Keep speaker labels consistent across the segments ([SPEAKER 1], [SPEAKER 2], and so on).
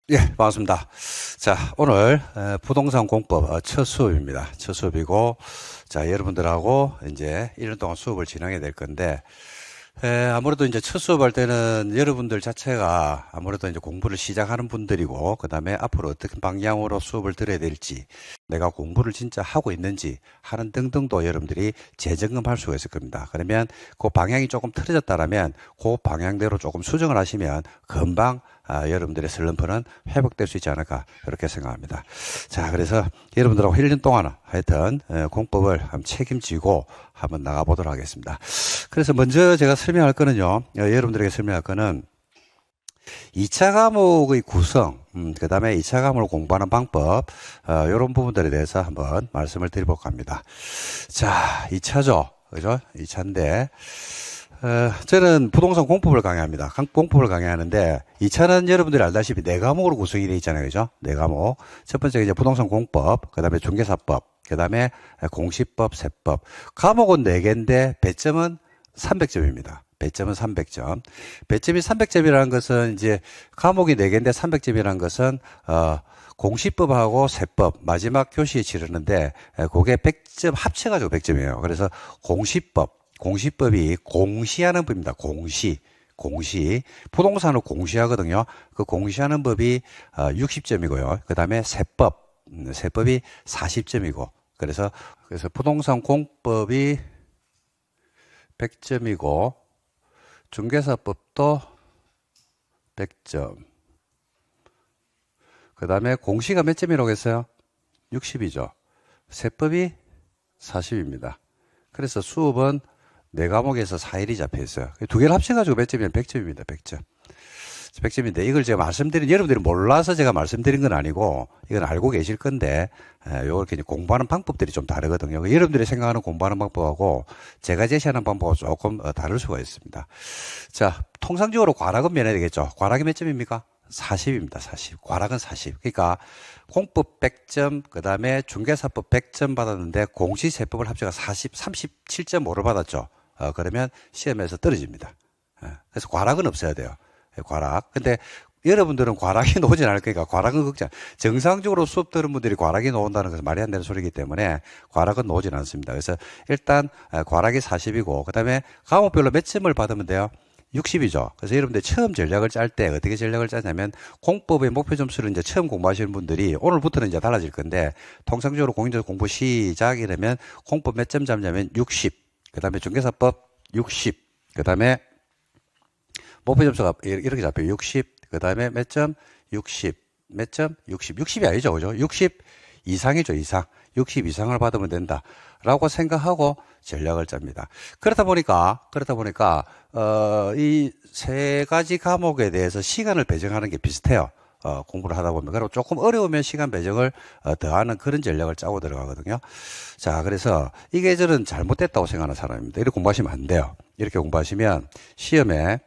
[SPEAKER 1] 예, 반갑습니다. 자, 오늘 부동산 공법 첫 수업입니다. 첫 수업이고, 자, 여러분들하고 이제 1년 동안 수업을 진행해야 될 건데, 아무래도 이제 첫 수업할 때는 여러분들 자체가 아무래도 이제 공부를 시작하는 분들이고, 그 다음에 앞으로 어떤 방향으로 수업을 들어야 될지, 내가 공부를 진짜 하고 있는지 하는 등등도 여러분들이 재점검할 수가 있을 겁니다. 그러면 그 방향이 조금 틀어졌다라면 그 방향대로 조금 수정을 하시면 금방 여러분들의 슬럼프는 회복될 수 있지 않을까 그렇게 생각합니다. 자, 그래서 여러분들하고 1년 동안 하여튼 공법을 한번 책임지고 한번 나가보도록 하겠습니다. 그래서 먼저 제가 설명할 거는요, 여러분들에게 설명할 거는 2차 과목의 구성, 그 다음에 2차 과목을 공부하는 방법, 이런 부분들에 대해서 한번 말씀을 드려볼까 합니다. 자, 2차죠. 그죠? 2차인데, 저는 부동산 공법을 강의합니다. 공법을 강의하는데, 2차는 여러분들이 알다시피 4과목으로 구성이 되어 있잖아요. 그죠? 4과목. 첫 번째가 이제 부동산 공법, 그 다음에 중개사법, 그 다음에 공시법, 세법. 과목은 4개인데, 배점은 300점입니다. 배점은 300점. 배점이 300점이라는 것은 이제 과목이 4개인데 300점이라는 것은, 공시법하고 세법 마지막 교시에 치르는데, 그게 100점 합쳐가지고 100점이에요. 그래서 공시법이 공시하는 법입니다. 공시. 부동산을 공시하거든요. 그 공시하는 법이 60점이고요. 그 다음에 세법이 40점이고. 그래서 부동산 공법이 100점이고, 중개사법도 100점. 그 다음에 공시가 몇 점이라고 했어요? 60이죠. 세법이 40입니다. 그래서 수업은 4과목에서 4일이 잡혀 있어요. 두 개를 합쳐가지고 몇 점이면 100점입니다. 100점. 100점인데 이걸 제가 여러분들이 몰라서 제가 말씀드린 건 아니고 이건 알고 계실 건데, 요렇게 공부하는 방법들이 좀 다르거든요. 여러분들이 생각하는 공부하는 방법하고 제가 제시하는 방법은 조금 다를 수가 있습니다. 자, 통상적으로 과락은 면해야 되겠죠. 과락이 몇 점입니까? 40입니다. 40. 과락은 40. 그러니까 공법 100점, 그 다음에 중개사법 100점 받았는데 공시세법을 합쳐가 37.5를 받았죠. 그러면 시험에서 떨어집니다. 그래서 과락은 없어야 돼요. 과락. 근데 여러분들은 과락이 나오진 않을 거니까 과락은 걱정. 정상적으로 수업 들은 분들이 과락이 나온다는 것은 말이 안 되는 소리이기 때문에 과락은 나오진 않습니다. 그래서 일단 과락이 40이고, 그 다음에 과목별로 몇 점을 받으면 돼요? 60이죠. 그래서 여러분들 처음 전략을 짤 때 어떻게 전략을 짜냐면, 공법의 목표 점수를 이제 처음 공부하시는 분들이 오늘부터는 이제 달라질 건데, 통상적으로 공인중개사 공부 시작이라면 공법 몇 점 잡냐면 60. 그 다음에 중개사법 60. 그 다음에 목표 점수가 이렇게 잡혀요. 60. 그 다음에 몇 점? 60. 몇 점? 60. 60이 아니죠. 그죠? 60 이상이죠. 이상. 60 이상을 받으면 된다. 라고 생각하고 전략을 짭니다. 그러다 보니까, 이 세 가지 과목에 대해서 시간을 배정하는 게 비슷해요. 공부를 하다 보면. 그리고 조금 어려우면 시간 배정을 더하는 그런 전략을 짜고 들어가거든요. 자, 그래서 이게 저는 잘못됐다고 생각하는 사람입니다. 이렇게 공부하시면 안 돼요. 이렇게 공부하시면 시험에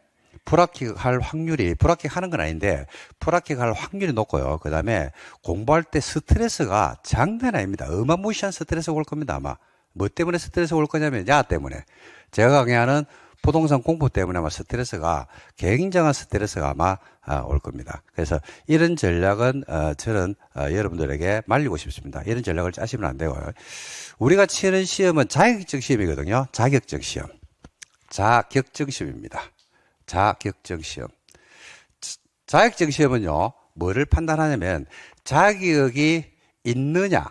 [SPEAKER 1] 불합격할 확률이, 불합격하는 건 아닌데 불합격할 확률이 높고요. 그 다음에 공부할 때 스트레스가 장난 아닙니다. 어마무시한 스트레스가 올 겁니다. 아마 뭐 때문에 스트레스가 올 거냐면 야 때문에, 제가 강의하는 부동산 공부 때문에 아마 스트레스가, 굉장한 스트레스가 아마 올 겁니다. 그래서 이런 전략은 저는 여러분들에게 말리고 싶습니다. 이런 전략을 짜시면 안 되고요. 우리가 치는 시험은 자격증 시험이거든요. 자격증 시험입니다. 자격증 시험. 자격증 시험은요, 뭐를 판단하냐면 자격이 있느냐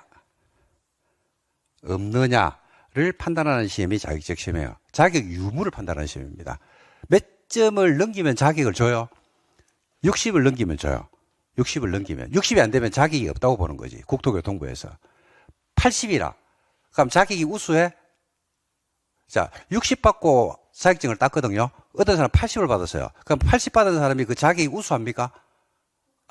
[SPEAKER 1] 없느냐를 판단하는 시험이 자격증 시험이에요. 자격 유무를 판단하는 시험입니다. 몇 점을 넘기면 자격을 줘요? 60을 넘기면 줘요. 60을 넘기면. 60이 안 되면 자격이 없다고 보는 거지. 국토교통부에서. 80이라. 그럼 자격이 우수해? 자, 60 받고 자격증을 땄거든요. 어떤 사람 80을 받았어요. 그럼 80 받은 사람이 그 자격이 우수합니까?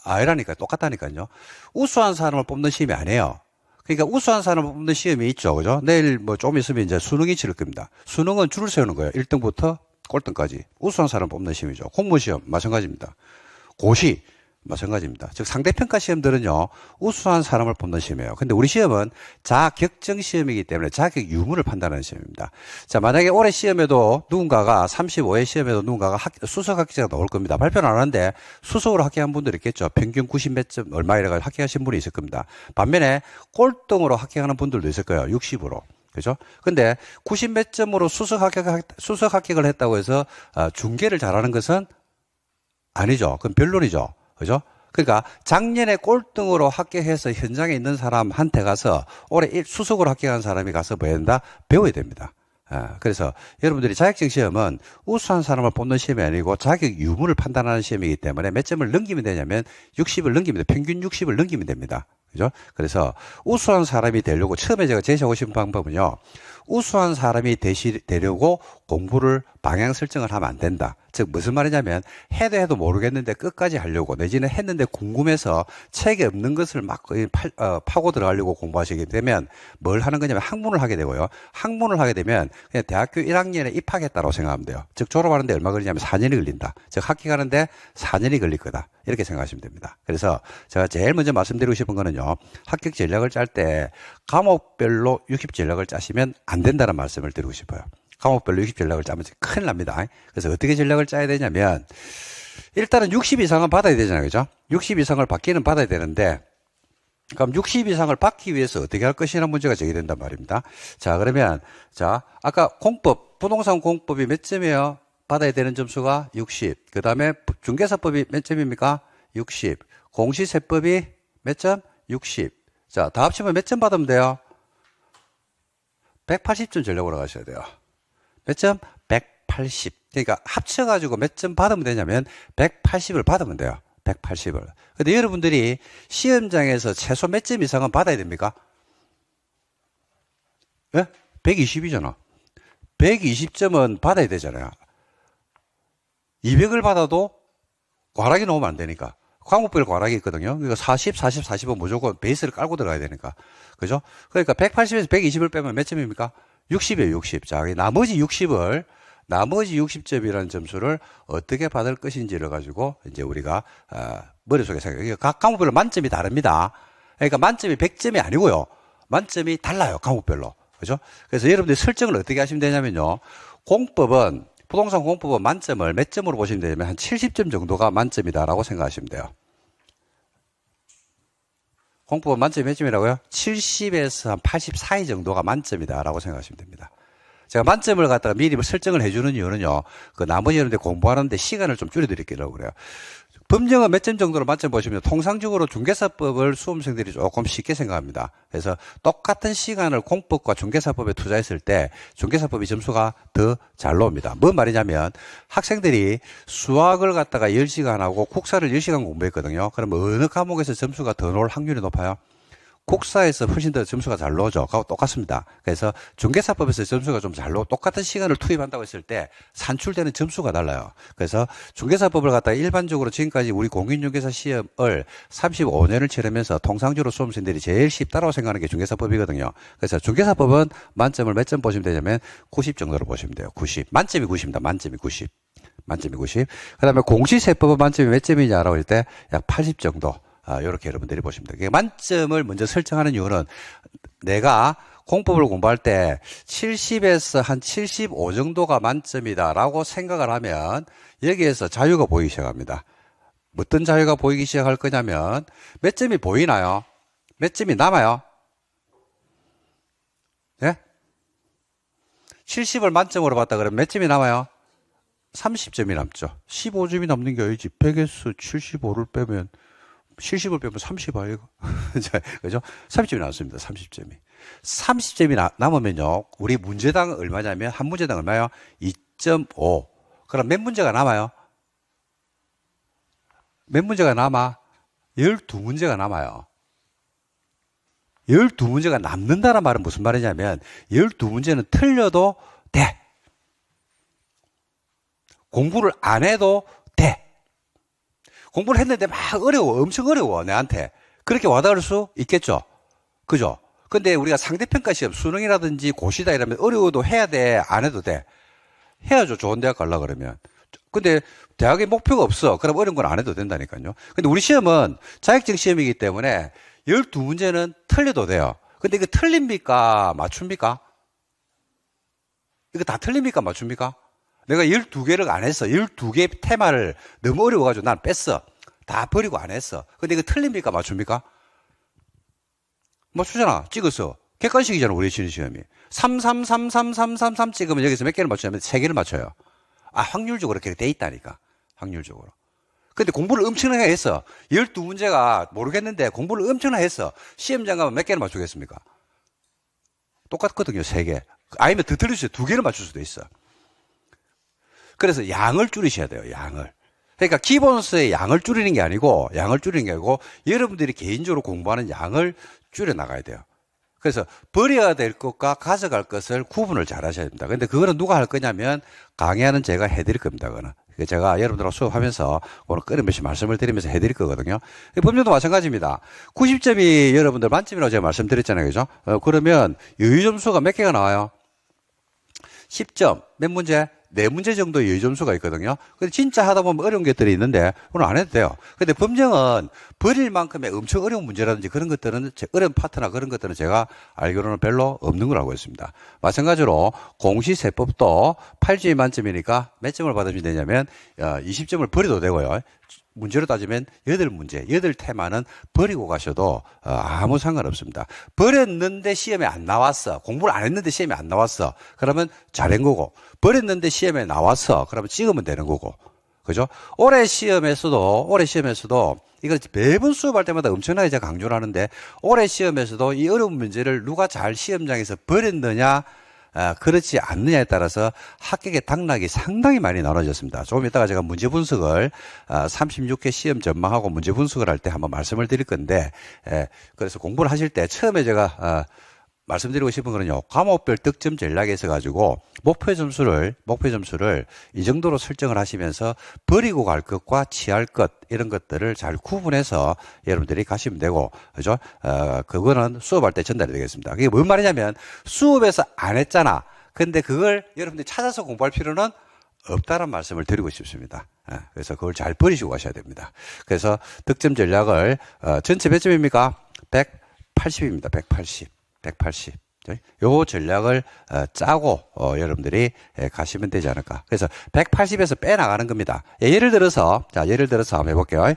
[SPEAKER 1] 아니라니까요. 똑같다니까요. 우수한 사람을 뽑는 시험이 아니에요. 그러니까 우수한 사람을 뽑는 시험이 있죠. 그죠? 내일 뭐 좀 있으면 이제 수능이 치를 겁니다. 수능은 줄을 세우는 거예요. 1등부터 꼴등까지. 우수한 사람 뽑는 시험이죠. 공무시험 마찬가지입니다. 고시. 마찬가지입니다. 즉 상대평가 시험들은요 우수한 사람을 뽑는 시험이에요. 근데 우리 시험은 자격증 시험이기 때문에 자격 유무를 판단하는 시험입니다. 자, 만약에 올해 시험에도 누군가가 35회 시험에도 누군가가 수석 합격자가 나올 겁니다. 발표는 안 하는데 수석으로 합격한 분들이 있겠죠. 평균 90 몇 점 얼마 이래가지고 합격하신 분이 있을 겁니다. 반면에 꼴등으로 합격하는 분들도 있을 거예요. 60으로. 그죠? 근데 90 몇 점으로 수석 합격을 했다고 해서 중계를 잘하는 것은 아니죠. 그건 변론이죠. 그죠? 그러니까 작년에 꼴등으로 합격해서 현장에 있는 사람한테 가서 올해 수석으로 합격한 사람이 가서 뭐 해야 된다? 배워야 됩니다. 그래서 여러분들이 자격증 시험은 우수한 사람을 뽑는 시험이 아니고 자격 유무를 판단하는 시험이기 때문에 몇 점을 넘기면 되냐면 60을 넘기면 돼. 평균 60을 넘기면 됩니다. 그죠? 그래서 우수한 사람이 되려고 처음에 제가 제시하고 싶은 방법은요. 우수한 사람이 되려고 공부를 방향 설정을 하면 안 된다. 즉 무슨 말이냐면 해도 모르겠는데 끝까지 하려고 내지는 했는데 궁금해서 책에 없는 것을 막 파고 들어가려고 공부하시게 되면 뭘 하는 거냐면 학문을 하게 되고요. 학문을 하게 되면 그냥 대학교 1학년에 입학했다고 생각하면 돼요. 즉 졸업하는데 얼마 걸리냐면 4년이 걸린다. 즉 합격하는데 4년이 걸릴 거다. 이렇게 생각하시면 됩니다. 그래서 제가 제일 먼저 말씀드리고 싶은 거는요. 합격 전략을 짤 때 과목별로 60 전략을 짜시면 안 된다는 말씀을 드리고 싶어요. 과목별로 60 전략을 짜면 큰일 납니다. 그래서 어떻게 전략을 짜야 되냐면 일단은 60 이상은 받아야 되잖아요. 그죠? 60 이상을 받기는 받아야 되는데 그럼 60 이상을 받기 위해서 어떻게 할 것이라는 문제가 제기된단 말입니다. 자, 그러면 자, 아까 공법, 부동산 공법이 몇 점이에요? 받아야 되는 점수가 60. 그 다음에 중개사법이 몇 점입니까? 60. 공시세법이 몇 점? 60. 자, 다 합치면 몇 점 받으면 돼요? 180점 전략으로 가셔야 돼요. 몇 점? 180. 그러니까 합쳐가지고 몇 점 받으면 되냐면 180을 받으면 돼요. 180을. 근데 여러분들이 시험장에서 최소 몇 점 이상은 받아야 됩니까? 예? 120이잖아. 120점은 받아야 되잖아요. 200을 받아도 과락이 나오면 안 되니까. 과목별 과락이 있거든요. 그러니까 40, 40, 40은 무조건 베이스를 깔고 들어가야 되니까. 그죠? 그러니까 180에서 120을 빼면 몇 점입니까? 60이에요, 60. 자, 나머지 60점이라는 점수를 어떻게 받을 것인지를 가지고 이제 우리가, 머릿속에 생각해요. 각 과목별로 만점이 다릅니다. 그러니까 만점이 100점이 아니고요. 만점이 달라요, 과목별로. 그죠? 그래서 여러분들이 설정을 어떻게 하시면 되냐면요. 부동산 공법은 만점을 몇 점으로 보시면 되냐면 한 70점 정도가 만점이다라고 생각하시면 돼요. 공법은 만점이 몇 점이라고요? 70에서 한 80 사이 정도가 만점이다라고 생각하시면 됩니다. 제가 만점을 갖다가 미리 설정을 해주는 이유는요, 그 나머지 여러분들 공부하는데 시간을 좀 줄여드리려고 그래요. 법령은 몇 점 정도로 만점 보시면 통상적으로 중개사법을 수험생들이 조금 쉽게 생각합니다. 그래서 똑같은 시간을 공법과 중개사법에 투자했을 때 중개사법이 점수가 더 잘 나옵니다. 뭔 말이냐면 학생들이 수학을 갖다가 10시간 하고 국사를 10시간 공부했거든요. 그러면 어느 과목에서 점수가 더 나올 확률이 높아요? 국사에서 훨씬 더 점수가 잘 나오죠. 그거 똑같습니다. 그래서 중개사법에서 점수가 좀 잘 나오고 똑같은 시간을 투입한다고 했을 때 산출되는 점수가 달라요. 그래서 중개사법을 갖다가 일반적으로 지금까지 우리 공인중개사 시험을 35년을 치르면서 통상적으로 수험생들이 제일 쉽다라고 생각하는 게 중개사법이거든요. 그래서 중개사법은 만점을 몇 점 보시면 되냐면 90 정도로 보시면 돼요. 90. 만점이 90입니다. 만점이 90. 만점이 90. 그 다음에 공시세법은 만점이 몇 점이냐라고 할 때 약 80 정도. 이렇게 여러분들이 보시면 돼요. 만점을 먼저 설정하는 이유는 내가 공법을 공부할 때 70에서 한 75 정도가 만점이다라고 생각을 하면 여기에서 자유가 보이기 시작합니다. 어떤 자유가 보이기 시작할 거냐면 몇 점이 보이나요? 몇 점이 남아요? 예? 70을 만점으로 봤다 그러면 몇 점이 남아요? 30점이 남죠. 15점이 남는 게 아니지. 100에서 75를 빼면 70을 빼면 30 아이가. 그죠? 30점이 나왔습니다. 30점이. 30점이 남으면요. 우리 문제당 얼마냐면, 한 문제당 얼마요? 2.5. 그럼 몇 문제가 남아요? 몇 문제가 남아? 12문제가 남아요. 12문제가 남는다는 말은 무슨 말이냐면, 12문제는 틀려도 돼. 공부를 안 해도 돼. 공부를 했는데 막 어려워. 엄청 어려워. 내한테. 그렇게 와닿을 수 있겠죠. 그죠? 근데 우리가 상대평가 시험, 수능이라든지 고시다 이러면 어려워도 해야 돼? 안 해도 돼? 해야죠. 좋은 대학 가려고 그러면. 근데 대학에 목표가 없어. 그럼 어려운 건 안 해도 된다니까요. 근데 우리 시험은 자격증 시험이기 때문에 12문제는 틀려도 돼요. 근데 이거 틀립니까? 맞춥니까? 이거 다 틀립니까? 맞춥니까? 내가 12개를 안 했어. 12개 테마를 너무 어려워가지고 난 뺐어. 다 버리고 안 했어. 근데 이거 틀립니까? 맞춥니까? 맞추잖아. 찍었어. 객관식이잖아. 우리 치는 시험이. 3, 3, 3, 3, 3, 3, 3 찍으면 여기서 몇 개를 맞추냐면 3개를 맞춰요. 아, 확률적으로 그렇게 돼 있다니까. 확률적으로. 근데 공부를 엄청나게 했어. 12문제가 모르겠는데 공부를 엄청나게 했어. 시험장 가면 몇 개를 맞추겠습니까? 똑같거든요. 3개. 아니면 더 틀릴 수 있어요. 2개를 맞출 수도 있어. 그래서 양을 줄이셔야 돼요. 양을. 그러니까 기본서의 양을 줄이는 게 아니고 여러분들이 개인적으로 공부하는 양을 줄여 나가야 돼요. 그래서 버려야 될 것과 가져갈 것을 구분을 잘 하셔야 됩니다. 근데 그거는 누가 할 거냐면 강의하는 제가 해드릴 겁니다. 그거는. 제가 여러분들하고 수업하면서 오늘 끊임없이 말씀을 드리면서 해드릴 거거든요. 법률도 마찬가지입니다. 90점이 여러분들 만점이라고 제가 말씀드렸잖아요. 그죠? 그러면 여유점수가 몇 개가 나와요? 10점. 몇 문제? 4문제 정도의 여유점수가 있거든요. 근데 진짜 하다 보면 어려운 것들이 있는데 오늘 안 해도 돼요. 근데 법령은 버릴 만큼의 엄청 어려운 문제라든지 그런 것들은 어려운 파트나 그런 것들은 제가 알기로는 별로 없는 걸 알고 있습니다. 마찬가지로 공시세법도 8점이 만점이니까 몇 점을 받으면 되냐면 20점을 버려도 되고요. 문제로 따지면 8문제, 8테마는 버리고 가셔도 아무 상관없습니다. 버렸는데 시험에 안 나왔어. 공부를 안 했는데 시험에 안 나왔어. 그러면 잘한 거고. 버렸는데 시험에 나왔어. 그러면 찍으면 되는 거고. 그죠? 올해 시험에서도 이걸 매번 수업할 때마다 엄청나게 제가 강조를 하는데 올해 시험에서도 이 어려운 문제를 누가 잘 시험장에서 버렸느냐 그렇지 않느냐에 따라서 합격의 당락이 상당히 많이 나눠졌습니다. 조금 이따가 제가 문제 분석을 36회 시험 전망하고 문제 분석을 할 때 한번 말씀을 드릴 건데 그래서 공부를 하실 때 처음에 제가 말씀드리고 싶은 거는요. 과목별 득점 전략에 있어 가지고 목표 점수를 이 정도로 설정을 하시면서 버리고 갈 것과 취할 것 이런 것들을 잘 구분해서 여러분들이 가시면 되고 그죠? 그거는 수업할 때 전달이 되겠습니다. 그게 뭔 말이냐면 수업에서 안 했잖아. 근데 그걸 여러분들이 찾아서 공부할 필요는 없다는 말씀을 드리고 싶습니다. 그래서 그걸 잘 버리시고 가셔야 됩니다. 그래서 득점 전략을 전체 몇 점입니까? 180입니다. 180. 요 전략을 짜고 여러분들이 가시면 되지 않을까. 그래서 180에서 빼나가는 겁니다. 예를 들어서 한번 해볼게요.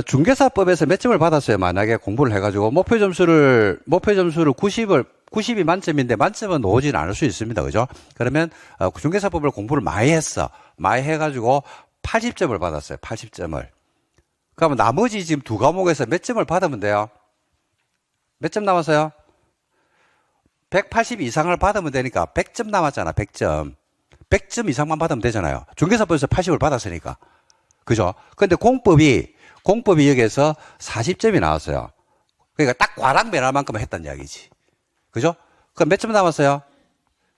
[SPEAKER 1] 중개사법에서 몇 점을 받았어요. 만약에 공부를 해가지고 목표 점수를 90이 만점인데 만점은 오진 않을 수 있습니다. 그죠? 그러면 중개사법을 공부를 많이 했어. 많이 해가지고 80점을 받았어요. 80점을. 그러면 나머지 지금 2과목에서 몇 점을 받으면 돼요? 몇 점 남았어요? 180 이상을 받으면 되니까 100점 남았잖아. 100점. 100점 이상만 받으면 되잖아요. 중개사법에서 80을 받았으니까. 그죠? 근데 공법이 여기에서 40점이 나왔어요. 그러니까 딱 과락 면할만큼 했단 이야기지. 그죠? 그럼 몇 점 남았어요?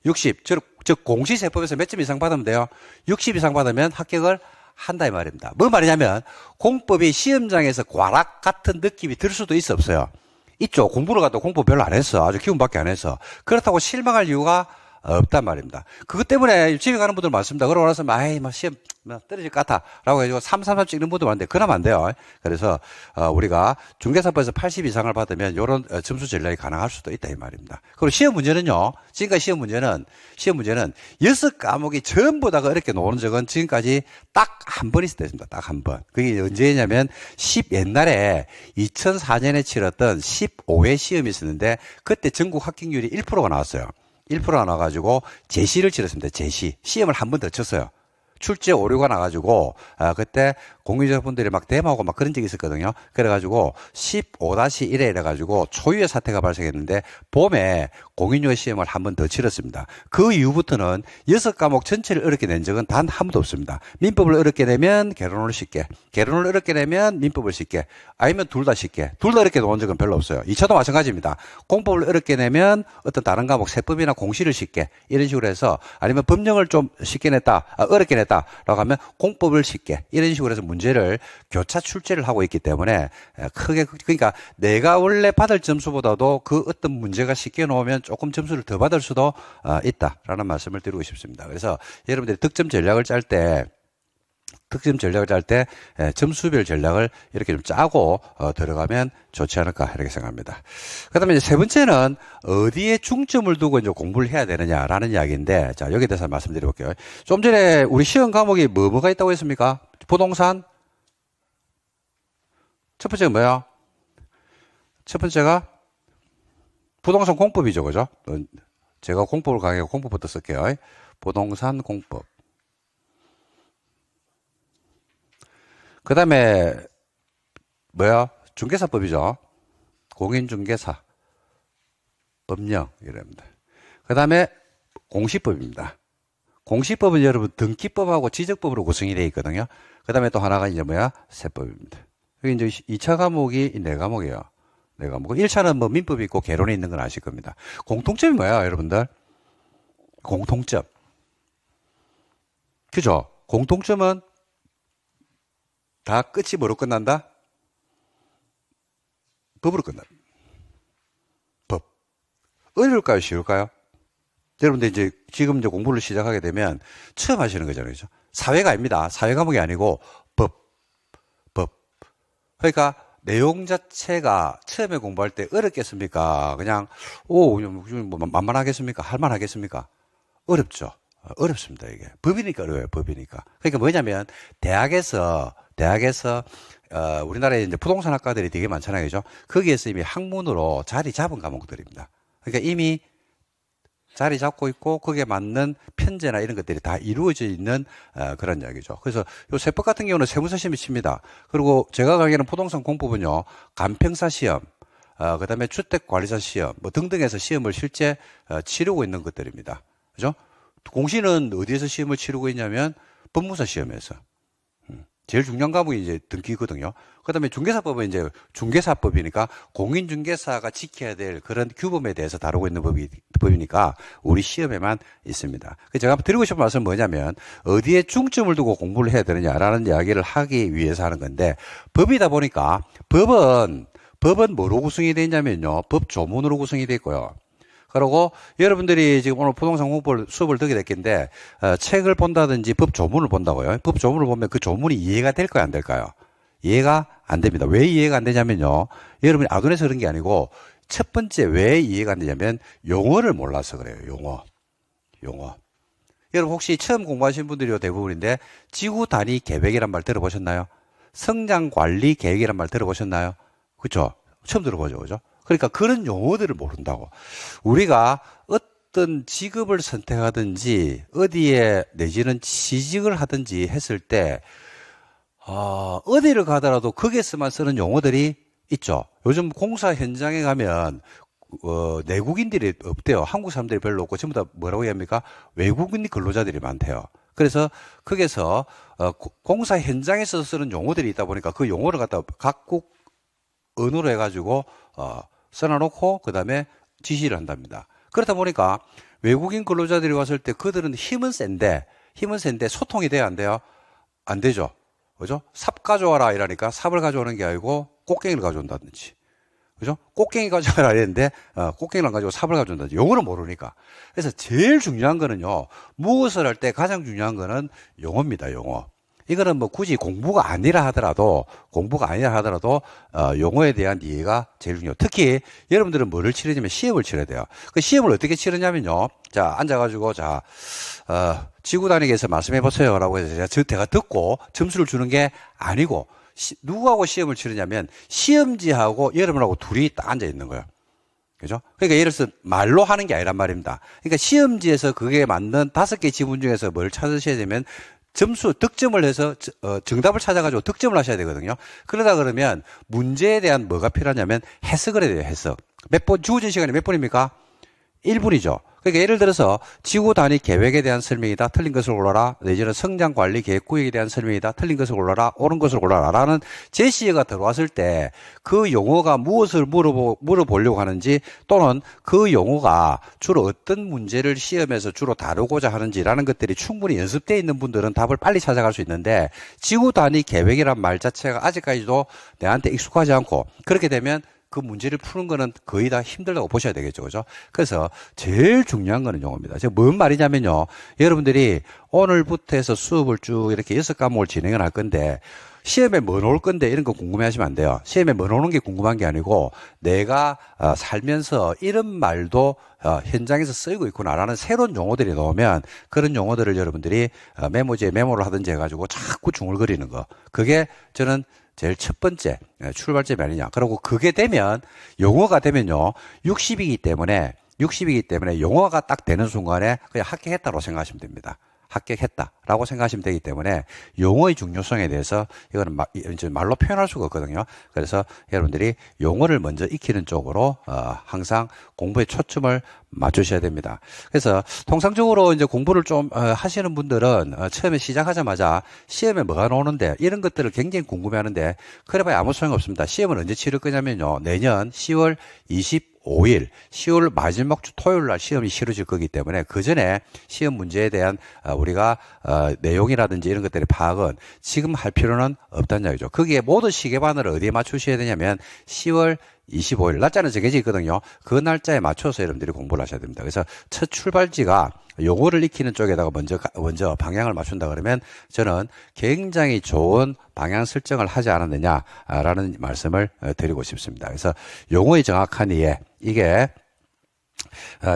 [SPEAKER 1] 60. 즉 공시세법에서 몇 점 이상 받으면 돼요? 60 이상 받으면 합격을 한다 이 말입니다. 뭐 말이냐면 공법이 시험장에서 과락 같은 느낌이 들 수도 있어 없어요? 있죠. 공부를 가도 공부 별로 안 했어. 아주 기운밖에 안 했어. 그렇다고 실망할 이유가 없단 말입니다. 그것 때문에 집에 가는 분들 많습니다. 그러고 나서 시험 떨어질 것 같아 라고 해가지고 333 찍는 분도 많은데 그러면 안 돼요. 그래서 우리가 중개사법에서 80 이상을 받으면 이런 점수 전략이 가능할 수도 있다 이 말입니다. 그리고 시험 문제는요. 지금까지 시험 문제는 6과목이 전부 다가 어렵게 나오는 적은 지금까지 딱 한 번 있을 때 있습니다. 딱 한 번. 그게 언제냐면 옛날에 2004년에 치렀던 15회 시험이 있었는데 그때 전국 합격률이 1%가 나왔어요. 1%가 나와가지고 제시를 치렀습니다. 시험을 한 번 더 쳤어요. 출제 오류가 나가지고 그때 공유자분들이 막 데모하고 막 그런 적이 있었거든요. 그래가지고 15-1에 이래가지고 초유의 사태가 발생했는데 봄에 공인중개 시험을 한 번 더 치렀습니다. 그 이후부터는 6과목 전체를 어렵게 낸 적은 단 한 번도 없습니다. 민법을 어렵게 내면 개론을 쉽게, 개론을 어렵게 내면 민법을 쉽게, 아니면 둘 다 쉽게, 둘 다 어렵게 놓은 적은 별로 없어요. 2차도 마찬가지입니다. 공법을 어렵게 내면 어떤 다른 과목 세법이나 공시를 쉽게 이런 식으로 해서 아니면 법령을 좀 쉽게 냈다, 어렵게 냈다 라고 하면 공법을 쉽게 이런 식으로 해서 문제를 교차 출제를 하고 있기 때문에 크게, 그러니까 내가 원래 받을 점수보다도 그 어떤 문제가 쉽게 나오면 조금 점수를 더 받을 수도 있다라는 말씀을 드리고 싶습니다. 그래서 여러분들이 득점 전략을 짤 때 점수별 전략을 이렇게 좀 짜고 들어가면 좋지 않을까 이렇게 생각합니다. 그다음에 이제 세 번째는 어디에 중점을 두고 이제 공부를 해야 되느냐라는 이야기인데, 자, 여기에 대해서 말씀드려볼게요. 좀 전에 우리 시험 과목이 뭐가 있다고 했습니까? 부동산. 첫 번째가 뭐야? 첫 번째가 부동산 공법이죠, 그죠? 제가 공법을 강의하고 공법부터 쓸게요. 부동산 공법. 그 다음에 뭐야? 중개사법이죠. 공인중개사 법령 이랍니다. 그 다음에 공시법입니다. 공시법은 여러분 등기법하고 지적법으로 구성이 되어 있거든요. 그 다음에 또 하나가 이제 뭐야? 세법입니다. 여기 이제 2차 과목이 네 과목이에요. 네 과목. 1차는 뭐 민법이 있고 개론이 있는 건 아실 겁니다. 공통점이 뭐야, 여러분들? 공통점. 그죠? 공통점은 다 끝이 뭐로 끝난다? 법으로 끝난다. 법. 어려울까요? 쉬울까요? 여러분들 이제 지금 이제 공부를 시작하게 되면 처음 하시는 거잖아요. 그죠? 사회 과목입니다. 사회 과목이 아니고 법. 그러니까 내용 자체가 처음에 공부할 때 어렵겠습니까? 그냥, 뭐 만만하겠습니까? 할만하겠습니까? 어렵죠. 어렵습니다, 이게. 법이니까 어려워요, 법이니까. 그러니까 뭐냐면, 대학에서, 우리나라에 이제 부동산 학과들이 되게 많잖아요, 그죠? 거기에서 이미 학문으로 자리 잡은 과목들입니다. 그러니까 이미 자리 잡고 있고, 거기에 맞는 편제나 이런 것들이 다 이루어져 있는, 그런 이야기죠. 그래서 요 세법 같은 경우는 세무사 시험이 칩니다. 그리고 제가 가기에는 부동산 공법은요, 간평사 시험, 그 다음에 주택관리사 시험, 뭐 등등에서 시험을 실제, 치르고 있는 것들입니다. 그죠? 공시는 어디에서 시험을 치르고 있냐면 법무사 시험에서. 제일 중요한 과목이 이제 등기거든요. 그 다음에 중개사법은 이제 중개사법이니까 공인중개사가 지켜야 될 그런 규범에 대해서 다루고 있는 법이니까 우리 시험에만 있습니다. 제가 드리고 싶은 말씀은 뭐냐면 어디에 중점을 두고 공부를 해야 되느냐라는 이야기를 하기 위해서 하는 건데, 법이다 보니까 법은 뭐로 구성이 되어 있냐면요, 법 조문으로 구성이 되어 있고요. 그리고 여러분들이 지금 오늘 부동산 공부 수업을 듣게 됐겠는데, 책을 본다든지 법 조문을 본다고요. 법 조문을 보면 그 조문이 이해가 될까요, 안 될까요? 이해가 안 됩니다. 왜 이해가 안 되냐면요, 여러분이 아둔해서 그런 게 아니고, 첫 번째 왜 이해가 안 되냐면 용어를 몰라서 그래요. 용어. 여러분 혹시 처음 공부하신 분들이 대부분인데, 지구 단위 계획이란 말 들어보셨나요? 성장 관리 계획이란 말 들어보셨나요? 그렇죠? 처음 들어보죠, 그죠? 그러니까 그런 용어들을 모른다고. 우리가 어떤 직업을 선택하든지 어디에 내지는 취직을 하든지 했을 때 어디를 가더라도 거기에서만 쓰는 용어들이 있죠. 요즘 공사 현장에 가면 내국인들이 없대요. 한국 사람들이 별로 없고 전부 다 뭐라고 해야 합니까? 외국인 근로자들이 많대요. 그래서 거기서 공사 현장에서 쓰는 용어들이 있다 보니까 그 용어를 갖다 각국 언어로 해가지고 써놔놓고 그 다음에 지시를 한답니다. 그렇다 보니까 외국인 근로자들이 왔을 때 그들은 힘은 센데 소통이 돼야 안 돼요? 안 되죠. 그죠? 삽 가져와라 이러니까 삽을 가져오는 게 아니고 꽃갱이를 가져온다든지. 그죠? 꽃갱이 가져와라 이랬는데 꽃갱이를 안 가지고 삽을 가져온다든지. 용어를 모르니까. 그래서 제일 중요한 거는요, 무엇을 할 때 가장 중요한 거는 용어입니다, 용어. 이거는 뭐 굳이 공부가 아니라 하더라도 용어에 대한 이해가 제일 중요해요. 특히 여러분들은 뭐를 치르냐면 시험을 치러야 돼요. 그 시험을 어떻게 치르냐면요, 자, 앉아가지고, 지구 단위에서 말씀해 보세요 라고 해서 제가 듣고 점수를 주는 게 아니고, 누구하고 시험을 치르냐면 시험지하고 여러분하고 둘이 딱 앉아 있는 거예요. 그죠? 그러니까 예를 들어서 말로 하는 게 아니란 말입니다. 그러니까 시험지에서 그게 맞는 5개 지문 중에서 뭘 찾으셔야 되면 득점을 해서 정답을 찾아가지고 득점을 하셔야 되거든요. 그러다 그러면 문제에 대한 뭐가 필요하냐면 해석을 해야 돼요, 해석. 주어진 시간이 몇 분입니까? 1분이죠. 그러니까 예를 들어서 지구 단위 계획에 대한 설명이다. 틀린 것을 골라라. 내지는 성장 관리 계획 구역에 대한 설명이다. 틀린 것을 골라라. 옳은 것을 골라라. 라는 제시어가 들어왔을 때 그 용어가 무엇을 물어보려고 하는지 또는 그 용어가 주로 어떤 문제를 시험에서 주로 다루고자 하는지라는 것들이 충분히 연습되어 있는 분들은 답을 빨리 찾아갈 수 있는데 지구 단위 계획이란 말 자체가 아직까지도 내한테 익숙하지 않고 그렇게 되면 그 문제를 푸는 거는 거의 다 힘들다고 보셔야 되겠죠. 그죠? 그래서 제일 중요한 거는 용어입니다. 제가 뭔 말이냐면요. 여러분들이 오늘부터 해서 수업을 쭉 이렇게 6과목을 진행을 할 건데 시험에 뭐 나올 건데 이런 거 궁금해 하시면 안 돼요. 시험에 뭐 나오는 게 궁금한 게 아니고 내가 살면서 이런 말도 현장에서 쓰이고 있구나라는 새로운 용어들이 나오면 그런 용어들을 여러분들이 메모지에 메모를 하든지 해가지고 자꾸 중얼거리는 거. 그게 저는 제일 첫 번째 출발점이 아니냐. 그리고 그게 되면 용어가 되면요. 60이기 때문에 용어가 딱 되는 순간에 그냥 합격했다고 생각하시면 됩니다. 합격했다라고 생각하시면 되기 때문에 용어의 중요성에 대해서 이거는 말로 표현할 수가 없거든요. 그래서 여러분들이 용어를 먼저 익히는 쪽으로 항상 공부에 초점을 맞추셔야 됩니다. 그래서 통상적으로 이제 공부를 좀 하시는 분들은 처음에 시작하자마자 시험에 뭐가 나오는데 이런 것들을 굉장히 궁금해하는데 그래봐야 아무 소용 없습니다. 시험은 언제 치를 거냐면요. 내년 10월 25일 10월 마지막 주 토요일 날 시험이 치러질 거기 때문에 그 전에 시험 문제에 대한 우리가 내용이라든지 이런 것들의 파악은 지금 할 필요는 없다는 이야기죠. 거기에 모든 시계바늘을 어디에 맞추셔야 되냐면 10월 25일 날짜는 정해져 있거든요. 그 날짜에 맞춰서 여러분들이 공부를 하셔야 됩니다. 그래서 첫 출발지가 용어를 익히는 쪽에다가 먼저 방향을 맞춘다 그러면 저는 굉장히 좋은 방향 설정을 하지 않았느냐라는 말씀을 드리고 싶습니다. 그래서 용어의 정확한 이해 이게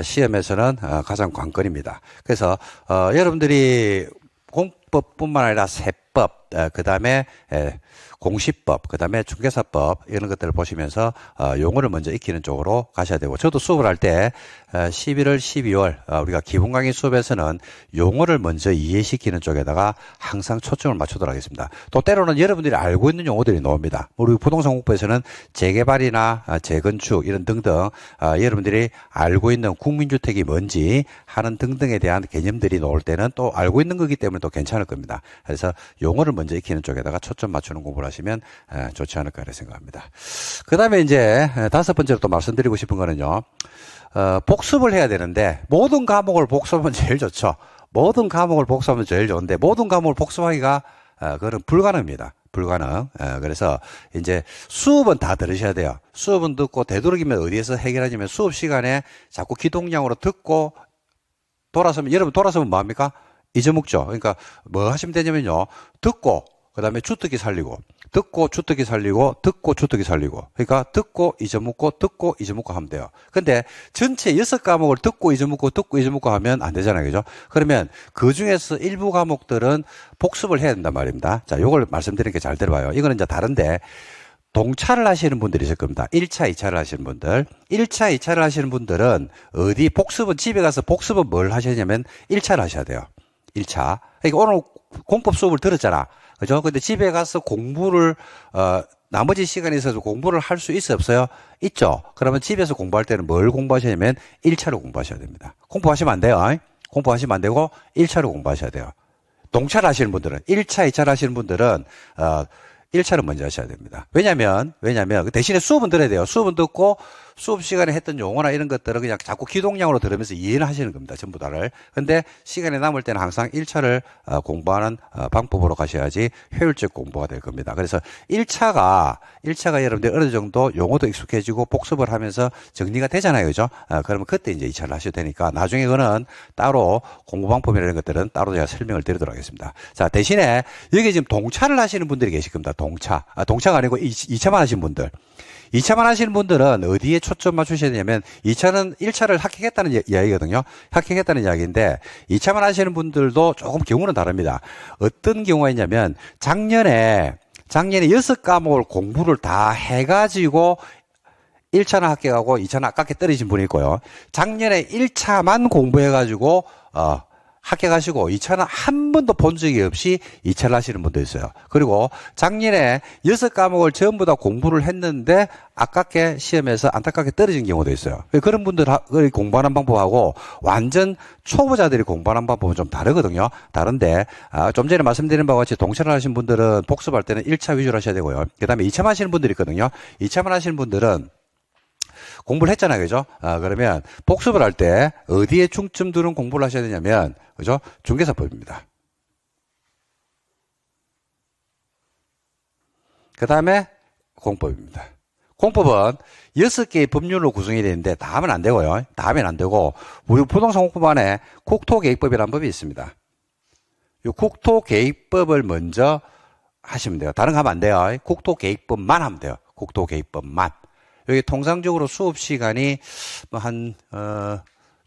[SPEAKER 1] 시험에서는 가장 관건입니다. 그래서 여러분들이 공법뿐만 아니라 세법, 그 다음에 공시법, 그 다음에 중개사법 이런 것들을 보시면서 용어를 먼저 익히는 쪽으로 가셔야 되고 저도 수업을 할 때 11월, 12월 우리가 기본 강의 수업에서는 용어를 먼저 이해시키는 쪽에다가 항상 초점을 맞추도록 하겠습니다. 또 때로는 여러분들이 알고 있는 용어들이 나옵니다. 우리 부동산 공부에서는 재개발이나 재건축 이런 등등 여러분들이 알고 있는 국민주택이 뭔지 하는 등등에 대한 개념들이 나올 때는 또 알고 있는 거기 때문에 또 괜찮을 겁니다. 그래서 용어를 먼저 익히는 쪽에다가 초점 맞추는 공부를 하시면 좋지 않을까 생각합니다. 그 다음에 이제 다섯 번째로 또 말씀드리고 싶은 거는요. 복습을 해야 되는데 모든 과목을 복습하면 제일 좋죠. 모든 과목을 복습하면 제일 좋은데 모든 과목을 복습하기가 그건 불가능합니다. 불가능. 그래서 이제 수업은 다 들으셔야 돼요. 수업은 듣고 되도록이면 어디에서 해결하냐면 수업 시간에 자꾸 기동량으로 듣고 여러분 돌아서면 뭐합니까? 잊어먹죠. 그러니까 뭐 하시면 되냐면요. 듣고 그 다음에 주특기 살리고 듣고 주특기 살리고 듣고 주특기 살리고 그러니까 듣고 잊어먹고 하면 돼요. 근데 전체 6과목을 듣고 잊어먹고 하면 안 되잖아요. 그죠? 그러면 그 중에서 일부 과목들은 복습을 해야 된단 말입니다. 자, 요걸 말씀드리는 게 잘 들어봐요. 이거는 이제 다른데 동차를 하시는 분들이 있을 겁니다. 1차, 2차를 하시는 분들. 1차, 2차를 하시는 분들은 어디 복습은 집에 가서 복습은 뭘 하셔야냐면 1차를 하셔야 돼요. 1차. 그러니까 오늘 공법 수업을 들었잖아. 그죠? 근데 집에 가서 공부를, 나머지 시간에 있어서 공부를 할 수 있어요? 없어요? 있죠? 그러면 집에서 공부할 때는 뭘 공부하시냐면 1차로 공부하셔야 됩니다. 공부하시면 안 돼요. 공부하시면 안 되고 1차로 공부하셔야 돼요. 동차를 하시는 분들은, 1차, 2차를 하시는 분들은, 1차를 먼저 하셔야 됩니다. 왜냐면, 그 대신에 수업은 들어야 돼요. 수업은 듣고 수업 시간에 했던 용어나 이런 것들을 그냥 자꾸 기동량으로 들으면서 이해를 하시는 겁니다. 전부 다를. 근데 시간이 남을 때는 항상 1차를 공부하는 방법으로 가셔야지 효율적 공부가 될 겁니다. 그래서 1차가 여러분들 어느 정도 용어도 익숙해지고 복습을 하면서 정리가 되잖아요. 그죠? 그러면 그때 이제 2차를 하셔도 되니까 나중에 그거는 따로 공부 방법이라는 것들은 따로 제가 설명을 드리도록 하겠습니다. 자, 대신에 여기 지금 동차를 하시는 분들이 계실 겁니다. 동차가 아니고 2차만 하시는 분들. 2차만 하시는 분들은 어디에 초점 맞추셔야 되냐면 2차는 1차를 합격했다는 이야기거든요. 합격했다는 이야기인데 2차만 하시는 분들도 조금 경우는 다릅니다. 어떤 경우가 있냐면 작년에 6과목을 공부를 다 해가지고 1차는 합격하고 2차는 아깝게 떨어진 분이 있고요. 작년에 1차만 공부해가지고 합격하시고 2차는 한 번도 본 적이 없이 2차를 하시는 분도 있어요. 그리고 작년에 6과목을 전부 다 공부를 했는데 아깝게 시험에서 안타깝게 떨어진 경우도 있어요. 그런 분들 공부하는 방법하고 완전 초보자들이 공부하는 방법은 좀 다르거든요. 다른데 좀 전에 말씀드린 바와 같이 동차를 하신 분들은 복습할 때는 1차 위주로 하셔야 되고요. 그 다음에 2차만 하시는 분들이 있거든요. 2차만 하시는 분들은 공부를 했잖아요. 그죠? 그러면 복습을 할 때 어디에 중점 두는 공부를 하셔야 되냐면, 그죠? 중개사법입니다. 그 다음에 공법입니다. 공법은 6개의 법률로 구성이 되는데 다 하면 안 되고요. 다 하면 안 되고, 우리 부동산 공법 안에 국토계획법이라는 법이 있습니다. 이 국토계획법을 먼저 하시면 돼요. 다른 거 하면 안 돼요. 국토계획법만 하면 돼요. 국토계획법만. 여기 통상적으로 수업 시간이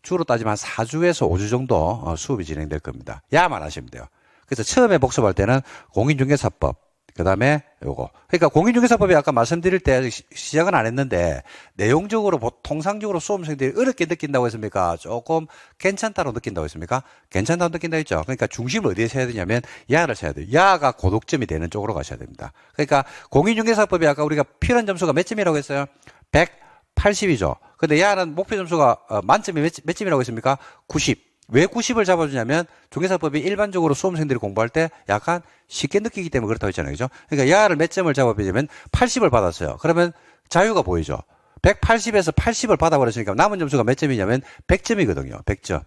[SPEAKER 1] 주로 따지면 한 4주에서 5주 정도 수업이 진행될 겁니다. 야만 하시면 돼요. 그래서 처음에 복습할 때는 공인중개사법, 그 다음에 요거. 그러니까 공인중개사법이 아까 말씀드릴 때 시작은 안 했는데 내용적으로 통상적으로 수험생들이 어렵게 느낀다고 했습니까? 조금 괜찮다고 느낀다고 했습니까? 괜찮다고 느낀다 했죠. 그러니까 중심을 어디에 세야 되냐면 야를 세야 돼요. 야가 고득점이 되는 쪽으로 가셔야 됩니다. 그러니까 공인중개사법이 아까 우리가 필요한 점수가 몇 점이라고 했어요? 180이죠. 근데 야는 목표 점수가 만점이 몇 점이라고 했습니까? 90. 왜 90을 잡아주냐면 중개사법이 일반적으로 수험생들이 공부할 때 약간 쉽게 느끼기 때문에 그렇다고 했잖아요. 그죠? 그러니까 야를 몇 점을 잡아주냐면 80을 받았어요. 그러면 자유가 보이죠. 180에서 80을 받아버렸으니까 남은 점수가 몇 점이냐면 100점이거든요. 100점.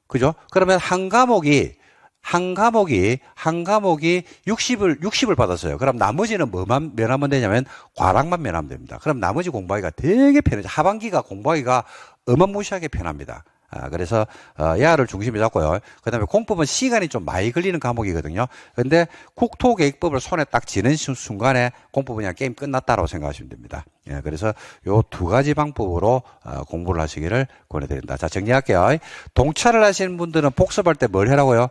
[SPEAKER 1] 그죠? 그러면 한 과목이 60을 받았어요. 그럼 나머지는 뭐만 면하면 되냐면 과락만 면하면 됩니다. 그럼 나머지 공부하기가 되게 편해요. 하반기가 공부하기가 어마무시하게 편합니다. 그래서 야를 중심에 잡고요. 그 다음에 공법은 시간이 좀 많이 걸리는 과목이거든요. 근데 국토계획법을 손에 딱 쥐는 순간에 공법은 그냥 게임 끝났다라고 생각하시면 됩니다. 예, 그래서 요 두 가지 방법으로 공부를 하시기를 권해드립니다. 자, 정리할게요. 동차를 하시는 분들은 복습할 때 뭘 하라고요?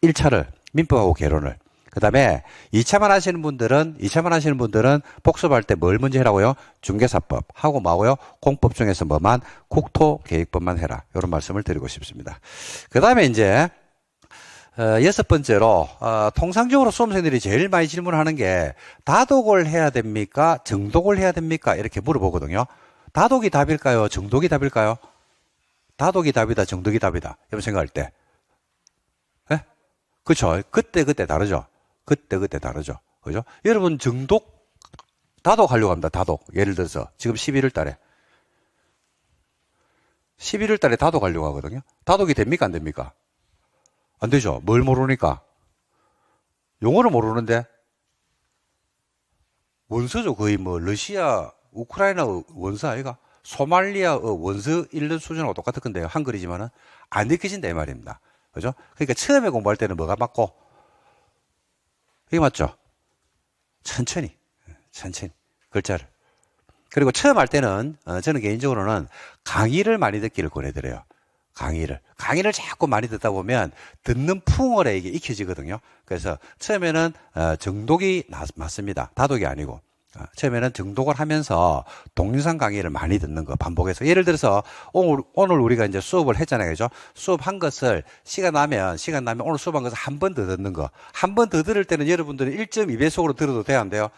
[SPEAKER 1] 1차를 민법하고 개론을. 그 다음에 2차만 하시는 분들은 복습할 때 뭘 먼저 해라고요? 중개사법 하고 뭐고요? 공법 중에서 뭐만? 국토계획법만 해라. 이런 말씀을 드리고 싶습니다. 그 다음에 이제 6번째로 통상적으로 수험생들이 제일 많이 질문하는 게 다독을 해야 됩니까? 정독을 해야 됩니까? 이렇게 물어보거든요. 다독이 답일까요? 정독이 답일까요? 다독이 답이다, 정독이 답이다. 이런 생각할 때. 네? 그렇죠. 그때 다르죠. 그때 다르죠. 그죠? 여러분, 다독 하려고 합니다. 다독. 예를 들어서, 지금 11월 달에 다독 하려고 하거든요. 다독이 됩니까? 안 됩니까? 안 되죠. 뭘 모르니까? 용어를 모르는데? 원서죠. 거의 러시아, 우크라이나 원서 아이가? 소말리아 원서 읽는 수준하고 똑같을 건데요. 한글이지만은 안 읽혀진다 이 말입니다. 그죠? 그러니까 처음에 공부할 때는 뭐가 맞고? 이게 맞죠? 천천히 글자를. 그리고 처음 할 때는 저는 개인적으로는 강의를 많이 듣기를 권해드려요. 강의를 자꾸 많이 듣다 보면 듣는 풍월에 이게 익혀지거든요. 그래서 처음에는 정독이 맞습니다. 다독이 아니고. 처음에는 정독을 하면서 동영상 강의를 많이 듣는 거 반복해서. 예를 들어서 오늘 우리가 이제 수업을 했잖아요. 그죠? 수업한 것을 시간 나면 오늘 수업한 것을 한 번 더 듣는 거. 한 번 더 들을 때는 여러분들은 1.2배속으로 들어도 돼요? 안 돼요?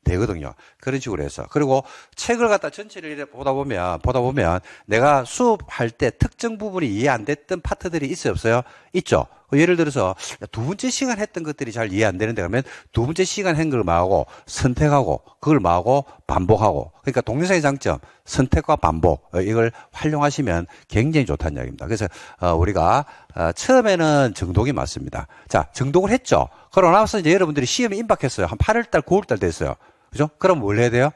[SPEAKER 1] 되거든요. 그런 식으로 해서. 그리고 책을 갖다 전체를 보다 보면 내가 수업할 때 특정 부분이 이해 안 됐던 파트들이 있어요? 없어요? 있죠. 예를 들어서 두 번째 시간 했던 것들이 잘 이해 안 되는데 그러면 두 번째 시간 한 걸 뭐하고 선택하고 그걸 뭐하고 반복하고. 그러니까 동영상의 장점 선택과 반복 이걸 활용하시면 굉장히 좋다는 이야기입니다. 그래서 우리가 처음에는 정독이 맞습니다. 자, 정독을 했죠. 그러고 나서 이제 여러분들이 시험에 임박했어요. 한 8월달 9월달 됐어요. 그죠? 그럼 뭘 해야 돼요?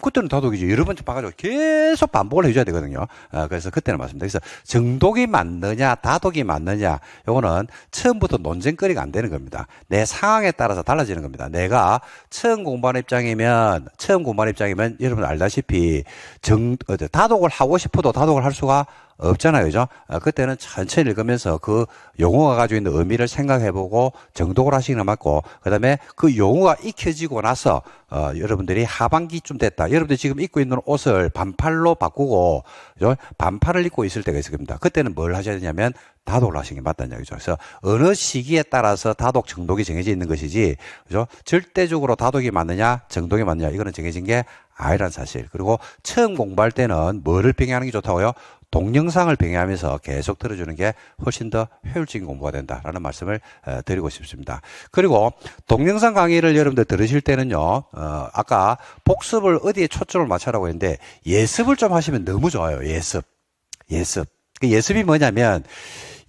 [SPEAKER 1] 그때는 다독이죠. 여러 번 봐가지고 계속 반복을 해줘야 되거든요. 그래서 그때는 맞습니다. 그래서 정독이 맞느냐, 다독이 맞느냐, 요거는 처음부터 논쟁거리가 안 되는 겁니다. 내 상황에 따라서 달라지는 겁니다. 내가 처음 공부하는 입장이면 여러분 알다시피 다독을 하고 싶어도 다독을 할 수가 없잖아요. 그죠? 그때는 천천히 읽으면서 그 용어가 가지고 있는 의미를 생각해보고 정독을 하시는 게 맞고, 그 다음에 그 용어가 익혀지고 나서, 여러분들이 하반기쯤 됐다. 여러분들이 지금 입고 있는 옷을 반팔로 바꾸고, 그죠? 반팔을 입고 있을 때가 있을 겁니다. 그때는 뭘 하셔야 되냐면, 다독을 하시는 게 맞다는 얘기죠. 그래서 어느 시기에 따라서 다독 정독이 정해져 있는 것이지, 그죠? 절대적으로 다독이 맞느냐, 정독이 맞느냐, 이거는 정해진 게 아니란 사실. 그리고 처음 공부할 때는 뭐를 병행하는 게 좋다고요? 동영상을 병행하면서 계속 들어주는 게 훨씬 더 효율적인 공부가 된다라는 말씀을 드리고 싶습니다. 그리고 동영상 강의를 여러분들 들으실 때는요, 아까 복습을 어디에 초점을 맞춰라고 했는데 예습을 좀 하시면 너무 좋아요. 예습. 그 예습이 뭐냐면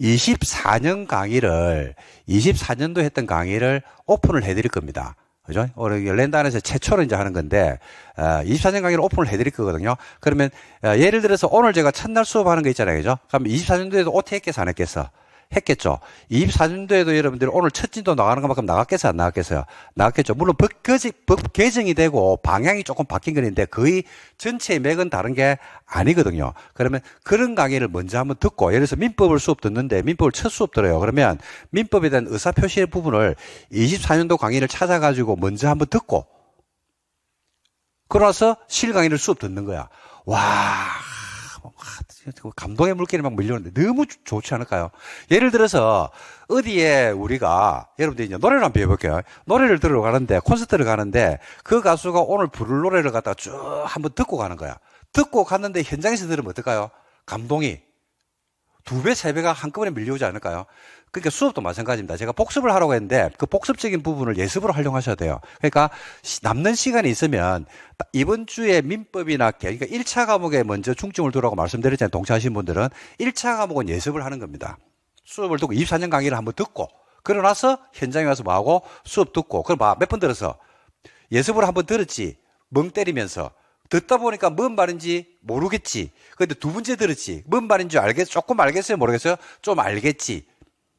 [SPEAKER 1] 24년 강의를 24년도 했던 강의를 오픈을 해드릴 겁니다. 그죠? 우리 랜드 안에서 최초로 이제 하는 건데, 24년 강의를 오픈을 해드릴 거거든요. 그러면, 예를 들어서 오늘 제가 첫날 수업하는 거 있잖아요. 그죠? 그럼 24년도에도 OT 했겠어, 안 했겠어? 했겠죠. 24년도에도 여러분들이 오늘 첫 진도 나가는 것만큼 나갔겠어요, 안 나갔겠어요? 나갔겠죠. 물론 법 개정이 되고 방향이 조금 바뀐 건데 거의 전체의 맥은 다른 게 아니거든요. 그러면 그런 강의를 먼저 한번 듣고, 예를 들어서 민법을 수업 듣는데 민법을 첫 수업 들어요. 그러면 민법에 대한 의사표시의 부분을 24년도 강의를 찾아가지고 먼저 한번 듣고, 그러나서 실 강의를 수업 듣는 거야. 와, 감동의 물결이 막 밀려오는데 너무 좋지 않을까요? 예를 들어서 어디에 우리가 여러분들이 이제 노래를 한번 배워볼게요. 노래를 들으러 가는데, 콘서트를 가는데 그 가수가 오늘 부를 노래를 갖다가 쭉 한번 듣고 가는 거야. 듣고 갔는데 현장에서 들으면 어떨까요? 감동이 2배, 3배가 한꺼번에 밀려오지 않을까요? 그러니까 수업도 마찬가지입니다. 제가 복습을 하라고 했는데 그 복습적인 부분을 예습으로 활용하셔야 돼요. 그러니까 남는 시간이 있으면 이번 주에 민법이나 그러니까 1차 과목에 먼저 중점을 두라고 말씀드렸잖아요. 동차하신 분들은 1차 과목은 예습을 하는 겁니다. 수업을 듣고 24년 강의를 한번 듣고, 그러고 나서 현장에 와서 뭐하고 수업 듣고, 그럼 몇 번 들어서 예습을 한번 들었지, 멍 때리면서 듣다 보니까 뭔 말인지 모르겠지. 근데 두 번째 들었지, 뭔 말인지 조금 알겠어요, 모르겠어요? 좀 알겠지.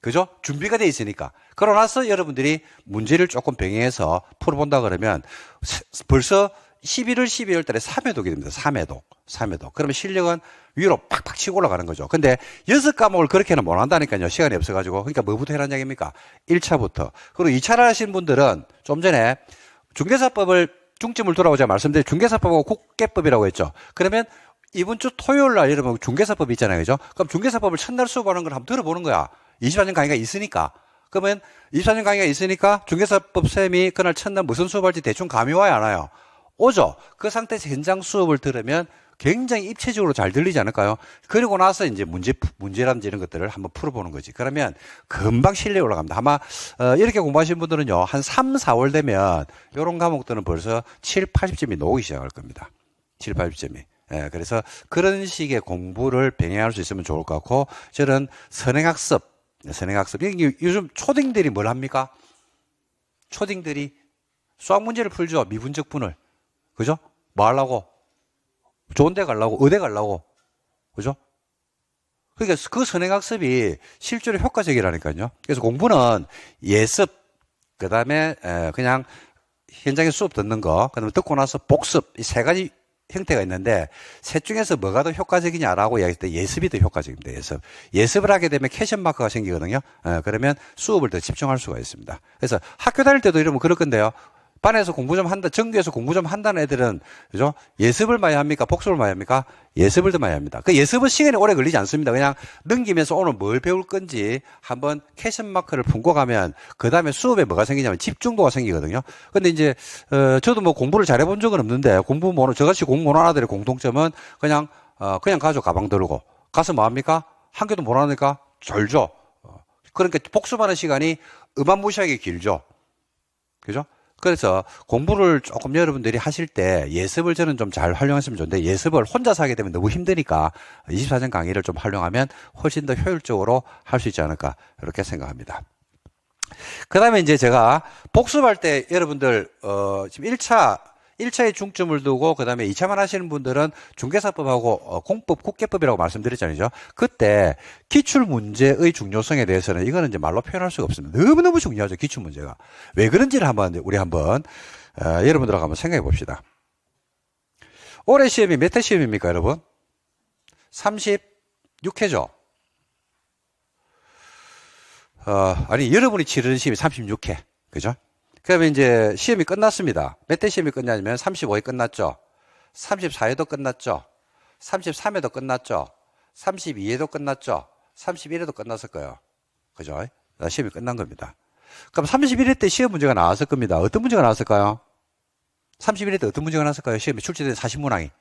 [SPEAKER 1] 그죠? 준비가 돼 있으니까. 그러고 나서 여러분들이 문제를 조금 병행해서 풀어본다 그러면 벌써 11월, 12월 달에 3회독이 됩니다. 3회독. 그러면 실력은 위로 팍팍 치고 올라가는 거죠. 근데 6과목을 그렇게는 못 한다니까요. 시간이 없어가지고. 그러니까 뭐부터 해라는 얘기입니까? 1차부터. 그리고 2차를 하신 분들은 좀 전에 중개사법을 중점을 두라고 제가 말씀드린 중개사법하고 국계법이라고 했죠. 그러면 이번 주 토요일 날 여러분 중개사법 있잖아요. 그죠? 그럼 중개사법을 첫날 수업하는 걸 한번 들어보는 거야. 24년 강의가 있으니까. 그러면 24년 강의가 있으니까 중개사법 쌤이 그날 첫날 무슨 수업할지 대충 감이 와요, 안 와요? 오죠. 그 상태에서 현장 수업을 들으면 굉장히 입체적으로 잘 들리지 않을까요? 그리고 나서 이제 문제라든지 이런 것들을 한번 풀어보는 거지. 그러면 금방 실력이 올라갑니다. 아마, 이렇게 공부하신 분들은요, 한 3, 4월 되면 이런 과목들은 벌써 7, 80점이 나오기 시작할 겁니다. 7, 80점이. 예, 그래서 그런 식의 공부를 병행할 수 있으면 좋을 것 같고, 저는 선행학습. 요즘 초딩들이 뭘 합니까? 초딩들이 수학 문제를 풀죠. 미분적분을. 그죠? 뭐 하려고? 좋은 데 가려고, 의대 가려고. 그죠? 그러니까 그 선행학습이 실제로 효과적이라니까요. 그래서 공부는 예습, 그 다음에 그냥 현장에 수업 듣는 거, 그 다음에 듣고 나서 복습, 이 세 가지 형태가 있는데 셋 중에서 뭐가 더 효과적이냐라고 이야기할 때 예습이 더 효과적입니다. 예습을 하게 되면 캐션 마크가 생기거든요. 그러면 수업을 더 집중할 수가 있습니다. 그래서 학교 다닐 때도 이러면 그럴 건데요. 반에서 공부 좀 한다, 전교에서 공부 좀 한다는 애들은, 그죠? 예습을 많이 합니까? 복습을 많이 합니까? 예습을 더 많이 합니다. 그 예습은 시간이 오래 걸리지 않습니다. 그냥 넘기면서 오늘 뭘 배울 건지 한번 캐션 마크를 품고 가면, 그 다음에 수업에 뭐가 생기냐면 집중도가 생기거든요. 근데 이제, 저도 뭐 공부를 잘해본 적은 없는데, 저같이 공부 못하는 아들의 공통점은 그냥 가죠. 가방 들고. 가서 뭐 합니까? 한 개도 못 하니까 절죠. 그러니까 복습하는 시간이 어마무시하게 길죠. 그죠? 그래서 공부를 조금 여러분들이 하실 때 예습을 저는 좀 잘 활용했으면 좋은데, 예습을 혼자서 하게 되면 너무 힘드니까 24년 강의를 좀 활용하면 훨씬 더 효율적으로 할 수 있지 않을까, 이렇게 생각합니다. 그 다음에 이제 제가 복습할 때 여러분들, 지금 1차에 중점을 두고, 그 다음에 2차만 하시는 분들은 중개사법하고 공법, 국계법이라고 말씀드렸잖아요. 그때 기출문제의 중요성에 대해서는 이거는 이제 말로 표현할 수가 없습니다. 너무너무 중요하죠, 기출문제가. 왜 그런지를 우리 한번, 여러분들하고 한번 생각해 봅시다. 올해 시험이 몇 회 시험입니까, 여러분? 30, 6회죠. 아니, 여러분이 치르는 시험이 36회. 그죠? 그러면 이제 시험이 끝났습니다. 몇 대 시험이 끝나냐면 35회 끝났죠. 34회도 끝났죠. 33회도 끝났죠. 32회도 끝났죠. 31회도 끝났을 거예요. 그죠? 시험이 끝난 겁니다. 그럼 31회 때 시험 문제가 나왔을 겁니다. 어떤 문제가 나왔을까요? 31회 때 어떤 문제가 나왔을까요? 시험에 출제된 사실문항이.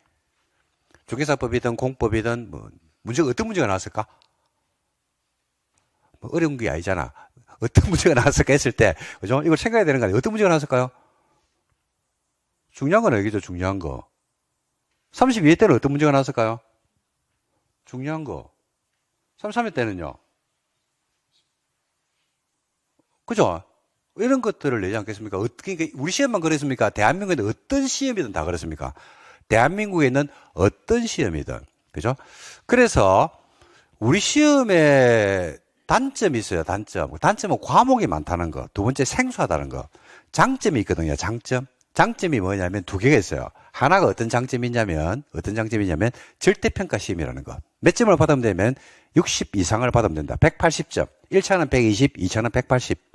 [SPEAKER 1] 조계사법이든 공법이든 뭐 문제가 어떤 문제가 나왔을까? 뭐 어려운 게 아니잖아. 어떤 문제가 나왔을까 했을 때, 그죠? 이걸 생각해야 되는 거 아니에요? 어떤 문제가 나왔을까요? 중요한 건 알겠죠? 중요한 거. 32회 때는 어떤 문제가 나왔을까요? 중요한 거. 33회 때는요? 그죠? 이런 것들을 내지 않겠습니까? 어떻게, 우리 시험만 그랬습니까? 대한민국에 있는 어떤 시험이든 다 그렇습니까? 대한민국에 있는 어떤 시험이든. 그죠? 그래서 우리 시험에 단점이 있어요, 단점. 단점은 과목이 많다는 거. 두 번째, 생소하다는 거. 장점이 있거든요, 장점. 장점이 뭐냐면 두 개가 있어요. 하나가 어떤 장점이 있냐면, 절대평가 시험이라는 거. 몇 점을 받으면 되면 60 이상을 받으면 된다. 180점. 1차는 120, 2차는 180.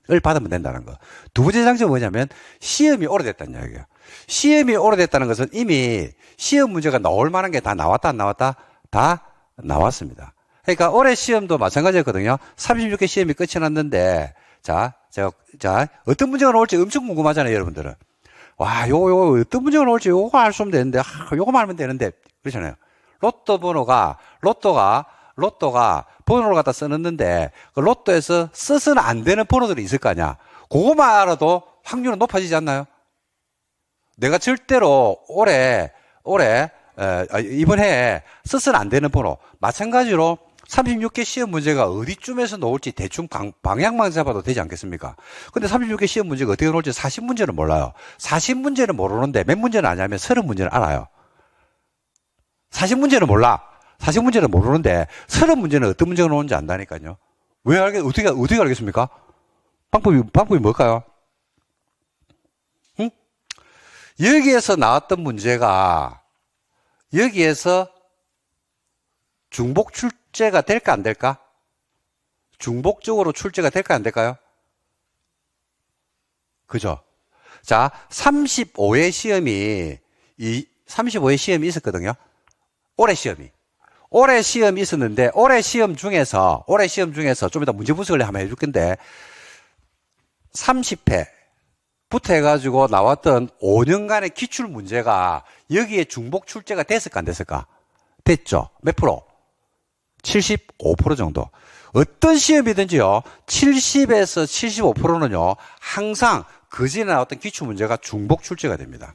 [SPEAKER 1] 을 받으면 된다는 거. 두 번째 장점은 뭐냐면 시험이 오래됐다는 이야기예요. 시험이 오래됐다는 것은 이미 시험 문제가 나올 만한 게 다 나왔다 안 나왔다? 다 나왔습니다. 그러니까 올해 시험도 마찬가지였거든요. 36개 시험이 끝이 났는데 자, 어떤 문제가 나올지 엄청 궁금하잖아요, 여러분들은. 와, 요거 어떤 문제가 나올지 요거 알 수 없으면 되는데, 요거만 알면 되는데 그렇잖아요. 로또가 번호를 갖다 써놨는데 그 로또에서 써서는 안 되는 번호들이 있을 거 아니야. 그거만 알아도 확률은 높아지지 않나요? 내가 절대로 이번 해에 써서는 안 되는 번호. 마찬가지로 36개 시험 문제가 어디쯤에서 나올지 대충 방향만 잡아도 되지 않겠습니까? 근데 36개 시험 문제가 어떻게 나올지 40문제는 몰라요. 40문제는 모르는데 몇 문제는 아냐면 30문제는 알아요. 40문제는 몰라. 40문제는 모르는데 30문제는 어떤 문제가 나오는지 안다니까요. 어떻게 알겠습니까? 방법이 뭘까요? 응? 여기에서 나왔던 문제가 여기에서 중복 출제가 될까 안 될까? 중복적으로 출제가 될까 안 될까요? 그죠? 자, 35회 시험이 있었거든요. 올해 시험이 있었는데, 올해 시험 중에서 좀 이따 문제 분석을 한번 해줄 건데, 30회부터 해가지고 나왔던 5년간의 기출 문제가 여기에 중복 출제가 됐을까 안 됐을까? 됐죠. 몇 프로? 75% 정도. 어떤 시험이든지요, 70에서 75%는요, 항상 그전에 나왔던 기출 문제가 중복 출제가 됩니다.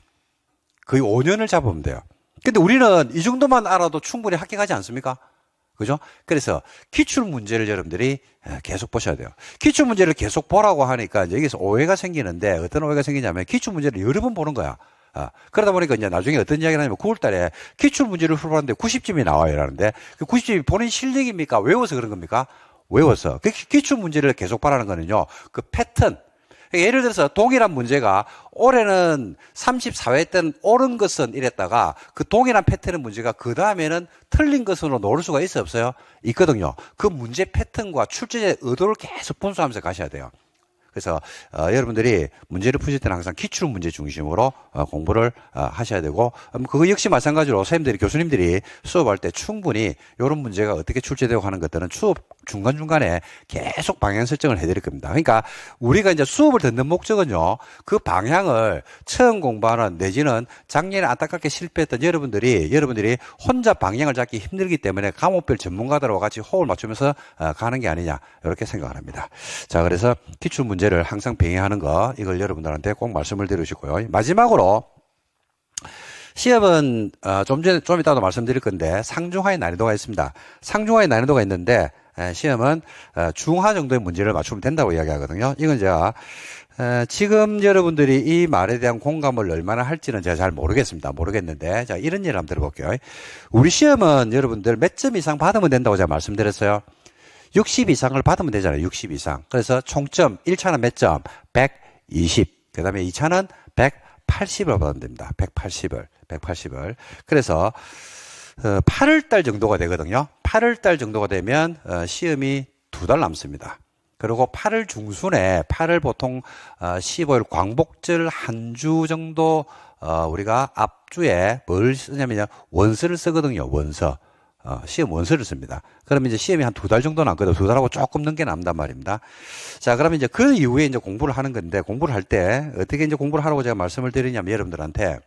[SPEAKER 1] 거의 5년을 잡으면 돼요. 근데 우리는 이 정도만 알아도 충분히 합격하지 않습니까? 그죠? 그래서 기출 문제를 여러분들이 계속 보셔야 돼요. 기출 문제를 계속 보라고 하니까 이제 여기서 오해가 생기는데 어떤 오해가 생기냐면 기출 문제를 여러 번 보는 거야. 그러다 보니까 이제 나중에 어떤 이야기를 하냐면 9월 달에 기출 문제를 풀어봤는데 90점이 나와요. 라는데 그 90점이 본인 실력입니까? 외워서 그런 겁니까? 외워서. 그 기출 문제를 계속 봐라는 거는요. 그 패턴. 예를 들어서 동일한 문제가 올해는 34회 때는 옳은 것은 이랬다가 그 동일한 패턴의 문제가 그 다음에는 틀린 것으로 나올 수가 있어요, 없어요? 있거든요. 그 문제 패턴과 출제자의 의도를 계속 분석하면서 가셔야 돼요. 그래서 여러분들이 문제를 푸실 때는 항상 기출 문제 중심으로 공부를 하셔야 되고 그거 역시 마찬가지로 선생님들이 교수님들이 수업할 때 충분히 이런 문제가 어떻게 출제되고 하는 것들은 수업 중간중간에 계속 방향 설정을 해드릴 겁니다. 그러니까 우리가 이제 수업을 듣는 목적은요, 그 방향을 처음 공부하는 내지는 작년에 안타깝게 실패했던 여러분들이 혼자 방향을 잡기 힘들기 때문에 과목별 전문가들과 같이 호흡을 맞추면서 가는 게 아니냐 이렇게 생각을 합니다. 자, 그래서 기출 문제를 항상 병행하는 거 이걸 여러분들한테 꼭 말씀을 드리시고요. 마지막으로 시험은 좀 이따도 말씀드릴 건데 상중하의 난이도가 있습니다. 상중하의 난이도가 있는데 시험은 중하 정도의 문제를 맞추면 된다고 이야기하거든요. 이건 제가 지금 여러분들이 이 말에 대한 공감을 얼마나 할지는 제가 잘 모르겠는데 자, 이런 예를 한번 들어볼게요. 우리 시험은 여러분들 몇 점 이상 받으면 된다고 제가 말씀드렸어요. 60 이상을 받으면 되잖아요. 60 이상. 그래서 총점 1차는 몇 점? 120. 그 다음에 2차는 180을 받으면 됩니다. 180을. 그래서 8월달 정도가 되거든요. 8월달 정도가 되면 시험이 2달 남습니다. 그리고 8월 중순에 8월 보통 15일 광복절 한 주 정도 우리가 앞주에 뭘 쓰냐면요. 원서를 쓰거든요. 원서. 시험 원서를 씁니다. 그러면 이제 시험이 한 2달 정도 남거든요. 2달하고 조금 넘게 남단 말입니다. 자, 그러면 이제 그 이후에 이제 공부를 하는 건데, 공부를 할 때 어떻게 이제 공부를 하라고 제가 말씀을 드리냐면 여러분들한테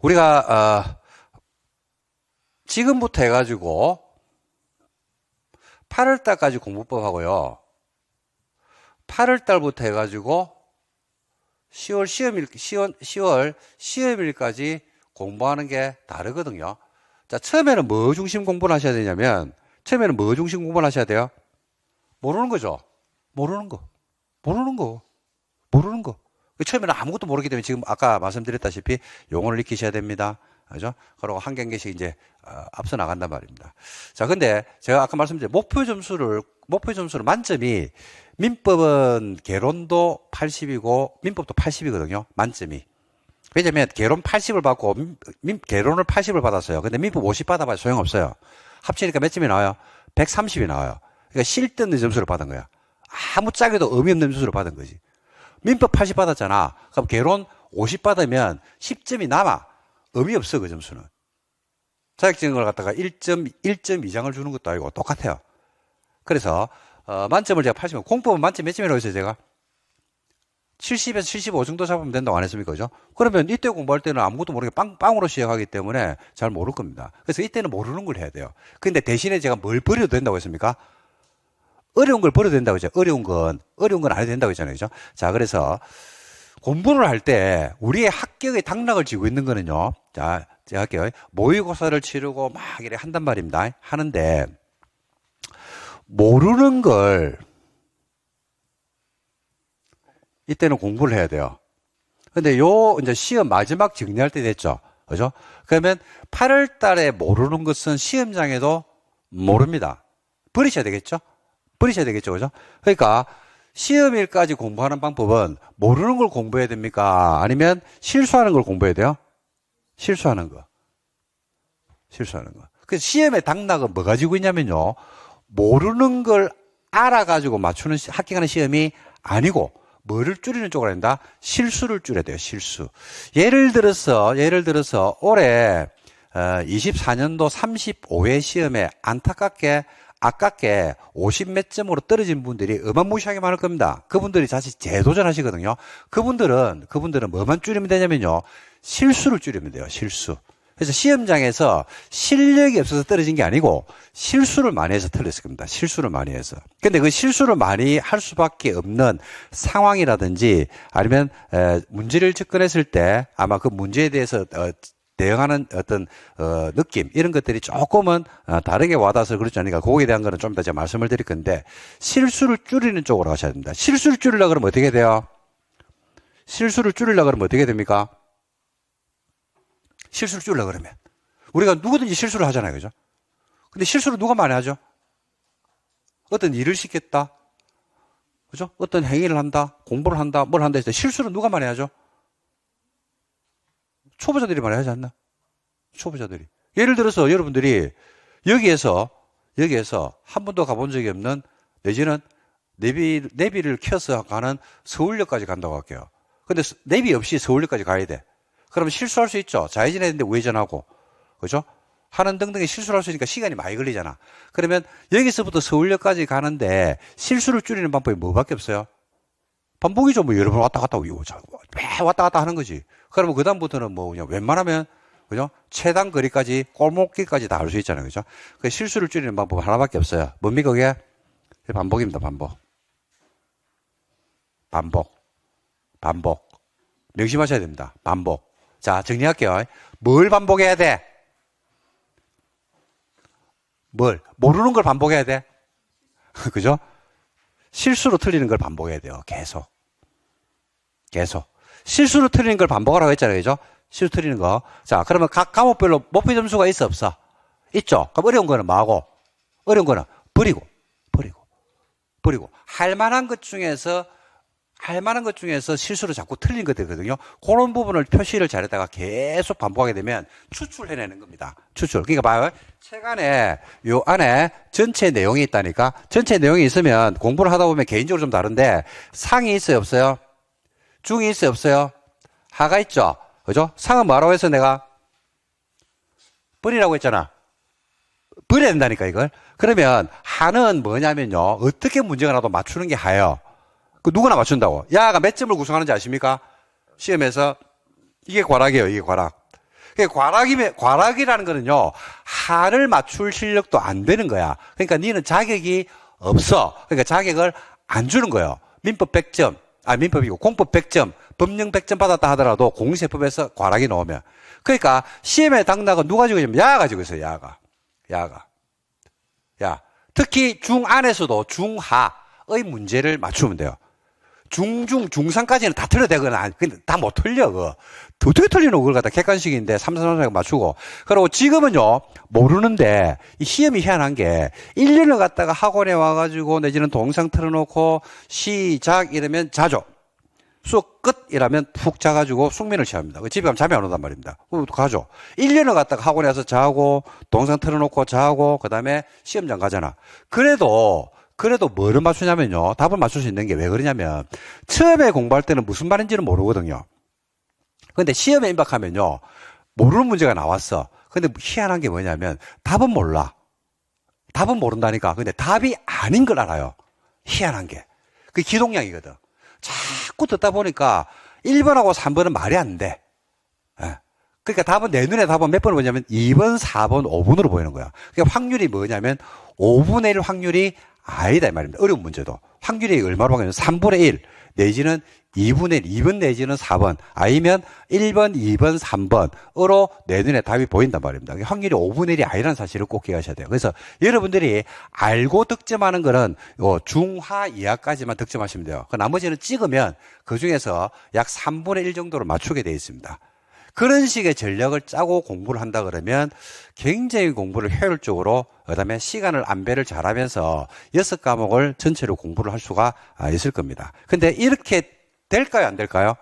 [SPEAKER 1] 우리가 지금부터 해가지고 8월 달까지 공부법 하고요. 8월 달부터 해가지고 10월 시험일까지 공부하는 게 다르거든요. 자, 처음에는 뭐 중심 공부를 하셔야 되냐면, 처음에는 뭐 중심 공부를 하셔야 돼요? 모르는 거죠. 모르는 거. 처음에는 아무것도 모르기 때문에 지금 아까 말씀드렸다시피 용어를 익히셔야 됩니다. 그죠? 그리고 한 경기씩 이제 앞서 나간단 말입니다. 자, 근데 제가 아까 말씀드린 목표 점수를 만점이 민법은 개론도 80이고 민법도 80이거든요. 만점이. 왜냐면 개론 80을 받고 개론을 80을 받았어요. 근데 민법 50 받아봐야 소용없어요. 합치니까 몇 점이 나와요? 130이 나와요. 그러니까 실드는 점수를 받은 거야. 아무 짝에도 의미 없는 점수를 받은 거지. 민법 80 받았잖아. 그럼 개론 50 받으면 10점이 남아. 의미 없어, 그 점수는. 자격증을 갖다가 1점 이상을 주는 것도 아니고 똑같아요. 그래서 만점을 제가 80면 공법은 만점 몇 점이라고 했어요, 제가? 70에서 75 정도 잡으면 된다고 안 했습니까? 그죠? 그러면 이때 공부할 때는 아무것도 모르게 빵으로 시작하기 때문에 잘 모를 겁니다. 그래서 이때는 모르는 걸 해야 돼요. 근데 대신에 제가 뭘 버려도 된다고 했습니까? 어려운 걸 버려도 된다고 했죠. 어려운 건 안 해도 된다고 했잖아요. 그죠? 자, 그래서 공부를 할 때 우리의 합격의 당락을 지고 있는 거는요. 자, 제가 할게요. 모의고사를 치르고 막 이렇게 한단 말입니다. 하는데 모르는 걸 이때는 공부를 해야 돼요. 근데 이제 시험 마지막 정리할 때 됐죠. 그죠? 그러면 8월 달에 모르는 것은 시험장에도 모릅니다. 버리셔야 되겠죠? 그죠? 그러니까 시험일까지 공부하는 방법은 모르는 걸 공부해야 됩니까? 아니면 실수하는 걸 공부해야 돼요? 실수하는 거. 그래서 시험의 당락은 뭐 가지고 있냐면요. 모르는 걸 알아가지고 맞추는 합격하는 시험이 아니고 뭐를 줄이는 쪽으로 한다? 실수를 줄여야 돼요. 실수. 예를 들어서 올해 24년도 35회 시험에 아깝게 50 몇 점으로 떨어진 분들이 어마무시하게 많을 겁니다. 그분들이 다시 재도전하시거든요. 그분들은 뭐만 줄이면 되냐면요. 실수를 줄이면 돼요. 실수. 그래서 시험장에서 실력이 없어서 떨어진 게 아니고 실수를 많이 해서 틀렸을 겁니다. 실수를 많이 해서. 근데 그 실수를 많이 할 수밖에 없는 상황이라든지 아니면 문제를 접근했을 때 아마 그 문제에 대해서 대응하는 어떤 느낌 이런 것들이 조금은 다르게 와닿아서 그렇지 않으니까 그거에 대한 거는 좀 더 제가 말씀을 드릴 건데 실수를 줄이는 쪽으로 가셔야 됩니다. 실수를 줄이려고 그러면 어떻게 돼요? 실수를 줄이려고 그러면 어떻게 됩니까? 실수를 줄이려고 그러면 우리가 누구든지 실수를 하잖아요. 그죠? 근데 실수를 누가 많이 하죠? 어떤 일을 시켰다. 그죠? 어떤 행위를 한다. 공부를 한다. 뭘 한다 했을 때 실수를 누가 많이 하죠? 초보자들이 많이 하지 않나? 초보자들이. 예를 들어서 여러분들이 여기에서 한 번도 가본 적이 없는 내지는 내비를 켜서 가는 서울역까지 간다고 할게요. 근데 내비 없이 서울역까지 가야 돼. 그러면 실수할 수 있죠. 좌회전해야 되는데 우회전하고. 그죠? 하는 등등의 실수를 할 수 있으니까 시간이 많이 걸리잖아. 그러면 여기서부터 서울역까지 가는데 실수를 줄이는 방법이 뭐밖에 없어요? 반복이죠. 뭐 여러 번 왔다 갔다 하는 거지. 그러면 그다음부터는 뭐 그냥 웬만하면 그죠? 최단 거리까지 골목길까지 다 할 수 있잖아요. 그죠? 그 실수를 줄이는 방법 하나밖에 없어요. 뭡니까 그게? 반복입니다. 반복. 명심하셔야 됩니다. 반복. 자, 정리할게요. 뭘 반복해야 돼? 모르는 걸 반복해야 돼? 그죠? 실수로 틀리는 걸 반복해야 돼요. 계속. 실수로 틀리는 걸 반복하라고 했잖아요. 그죠? 실수 틀리는 거. 자, 그러면 각 과목별로 목표 점수가 있어, 없어? 있죠? 그럼 어려운 거는 뭐하고? 어려운 거는 버리고. 할 만한 것 중에서 할 만한 것 중에서 실수로 자꾸 틀린 것들이거든요. 그런 부분을 표시를 잘했다가 계속 반복하게 되면 추출해내는 겁니다. 추출. 그러니까 봐요. 책 안에, 요 안에 전체 내용이 있다니까. 전체 내용이 있으면 공부를 하다 보면 개인적으로 좀 다른데 상이 있어요, 없어요? 중이 있어요, 없어요? 하가 있죠? 그죠? 상은 뭐라고 해서 내가 버리라고 했잖아. 버려야 된다니까, 이걸. 그러면 하는 뭐냐면요. 어떻게 문제가 나도 맞추는 게 하예요. 그 누구나 맞춘다고. 야가 몇 점을 구성하는지 아십니까? 시험에서 이게 과락이에요. 이게 과락. 과락이라는 거는요. 하를 맞출 실력도 안 되는 거야. 그러니까 니는 자격이 없어. 그러니까 자격을 안 주는 거예요. 민법 100점. 민법이고 공법 100점, 법령 100점 받았다 하더라도 공시세법에서 과락이 나오면. 그러니까 시험에 당락은 누가 가지고 있냐면 야가 가지고 있어요. 야가. 특히 중 안에서도 중하의 문제를 맞추면 돼요. 중상까지는 다 틀려도 되거나, 근데 다 못 틀려, 그거. 어떻게 틀리노, 그걸 갖다 객관식인데, 3, 4, 3, 4 맞추고. 그리고 지금은요, 모르는데, 이 시험이 희한한 게, 1년을 갖다가 학원에 와가지고, 내지는 동상 틀어놓고, 시작 이러면 자죠. 수업 끝 이라면 푹 자가지고 숙면을 취합니다. 집에 가면 잠이 안 온단 말입니다. 가죠. 1년을 갖다가 학원에 와서 자고, 동상 틀어놓고 자고, 그 다음에 시험장 가잖아. 그래도 뭐를 맞추냐면요. 답을 맞출 수 있는 게 왜 그러냐면, 처음에 공부할 때는 무슨 말인지는 모르거든요. 근데 시험에 임박하면요. 모르는 문제가 나왔어. 근데 희한한 게 뭐냐면, 답은 몰라. 답은 모른다니까. 근데 답이 아닌 걸 알아요. 희한한 게. 그게 기동량이거든. 자꾸 듣다 보니까 1번하고 3번은 말이 안 돼. 그러니까 답은 내 눈에 답은 몇 번을 보냐면 2번, 4번, 5번으로 보이는 거야. 그러니까 확률이 뭐냐면 5분의 1 확률이 아니다 이 말입니다. 어려운 문제도. 확률이 얼마로 하냐면 3분의 1 내지는 2분의 1, 2번 내지는 4번 아니면 1번, 2번, 3번으로 내 눈에 답이 보인단 말입니다. 확률이 5분의 1이 아니라는 사실을 꼭 기억하셔야 돼요. 그래서 여러분들이 알고 득점하는 거는 중하 이하까지만 득점하시면 돼요. 그 나머지는 찍으면 그 중에서 약 3분의 1 정도로 맞추게 되어 있습니다. 그런 식의 전략을 짜고 공부를 한다 그러면 굉장히 공부를 효율적으로 그다음에 시간을 안배를 잘하면서 6과목을 전체로 공부를 할 수가 있을 겁니다. 근데 이렇게 될까요? 안 될까요?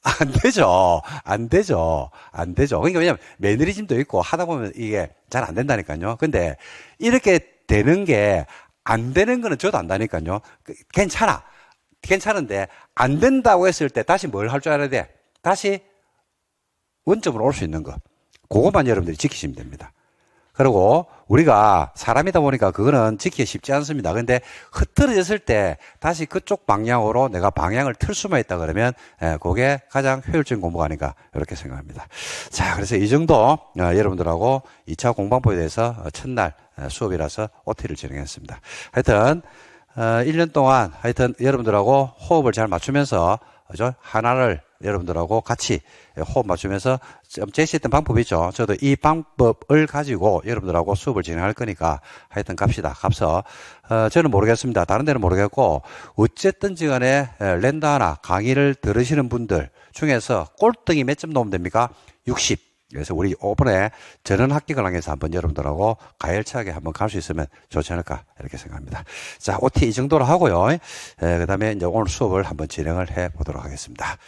[SPEAKER 1] 안 되죠. 그러니까 왜냐면 매너리즘도 있고 하다 보면 이게 잘 안 된다니까요. 근데 이렇게 되는 게 안 되는 거는 저도 안다니까요. 괜찮은데 안 된다고 했을 때 다시 뭘 할 줄 알아야 돼? 다시 원점으로 올 수 있는 거. 그것만 여러분들이 지키시면 됩니다. 그리고 우리가 사람이다 보니까 그거는 지키기 쉽지 않습니다. 근데 흐트러졌을 때 다시 그쪽 방향으로 내가 방향을 틀 수만 있다 그러면 그게 가장 효율적인 공부가 아닌가 이렇게 생각합니다. 자, 그래서 이 정도 여러분들하고 2차 공방법에 대해서 첫날 수업이라서 OT를 진행했습니다. 하여튼 1년 동안 하여튼 여러분들하고 호흡을 잘 맞추면서 그죠? 하나를 여러분들하고 같이 호흡 맞추면서 제시했던 방법이 있죠. 저도 이 방법을 가지고 여러분들하고 수업을 진행할 거니까 하여튼 갑시다. 저는 모르겠습니다. 다른 데는 모르겠고 어쨌든지 간에 랜드 하나 강의를 들으시는 분들 중에서 꼴등이 몇 점 나오면 됩니까? 60. 그래서 우리 이번에 전원 합격을 향해서 한번 여러분들하고 가열차게 한번 갈 수 있으면 좋지 않을까 이렇게 생각합니다. 자, OT 이 정도로 하고요. 그 다음에 이제 오늘 수업을 한번 진행을 해 보도록 하겠습니다.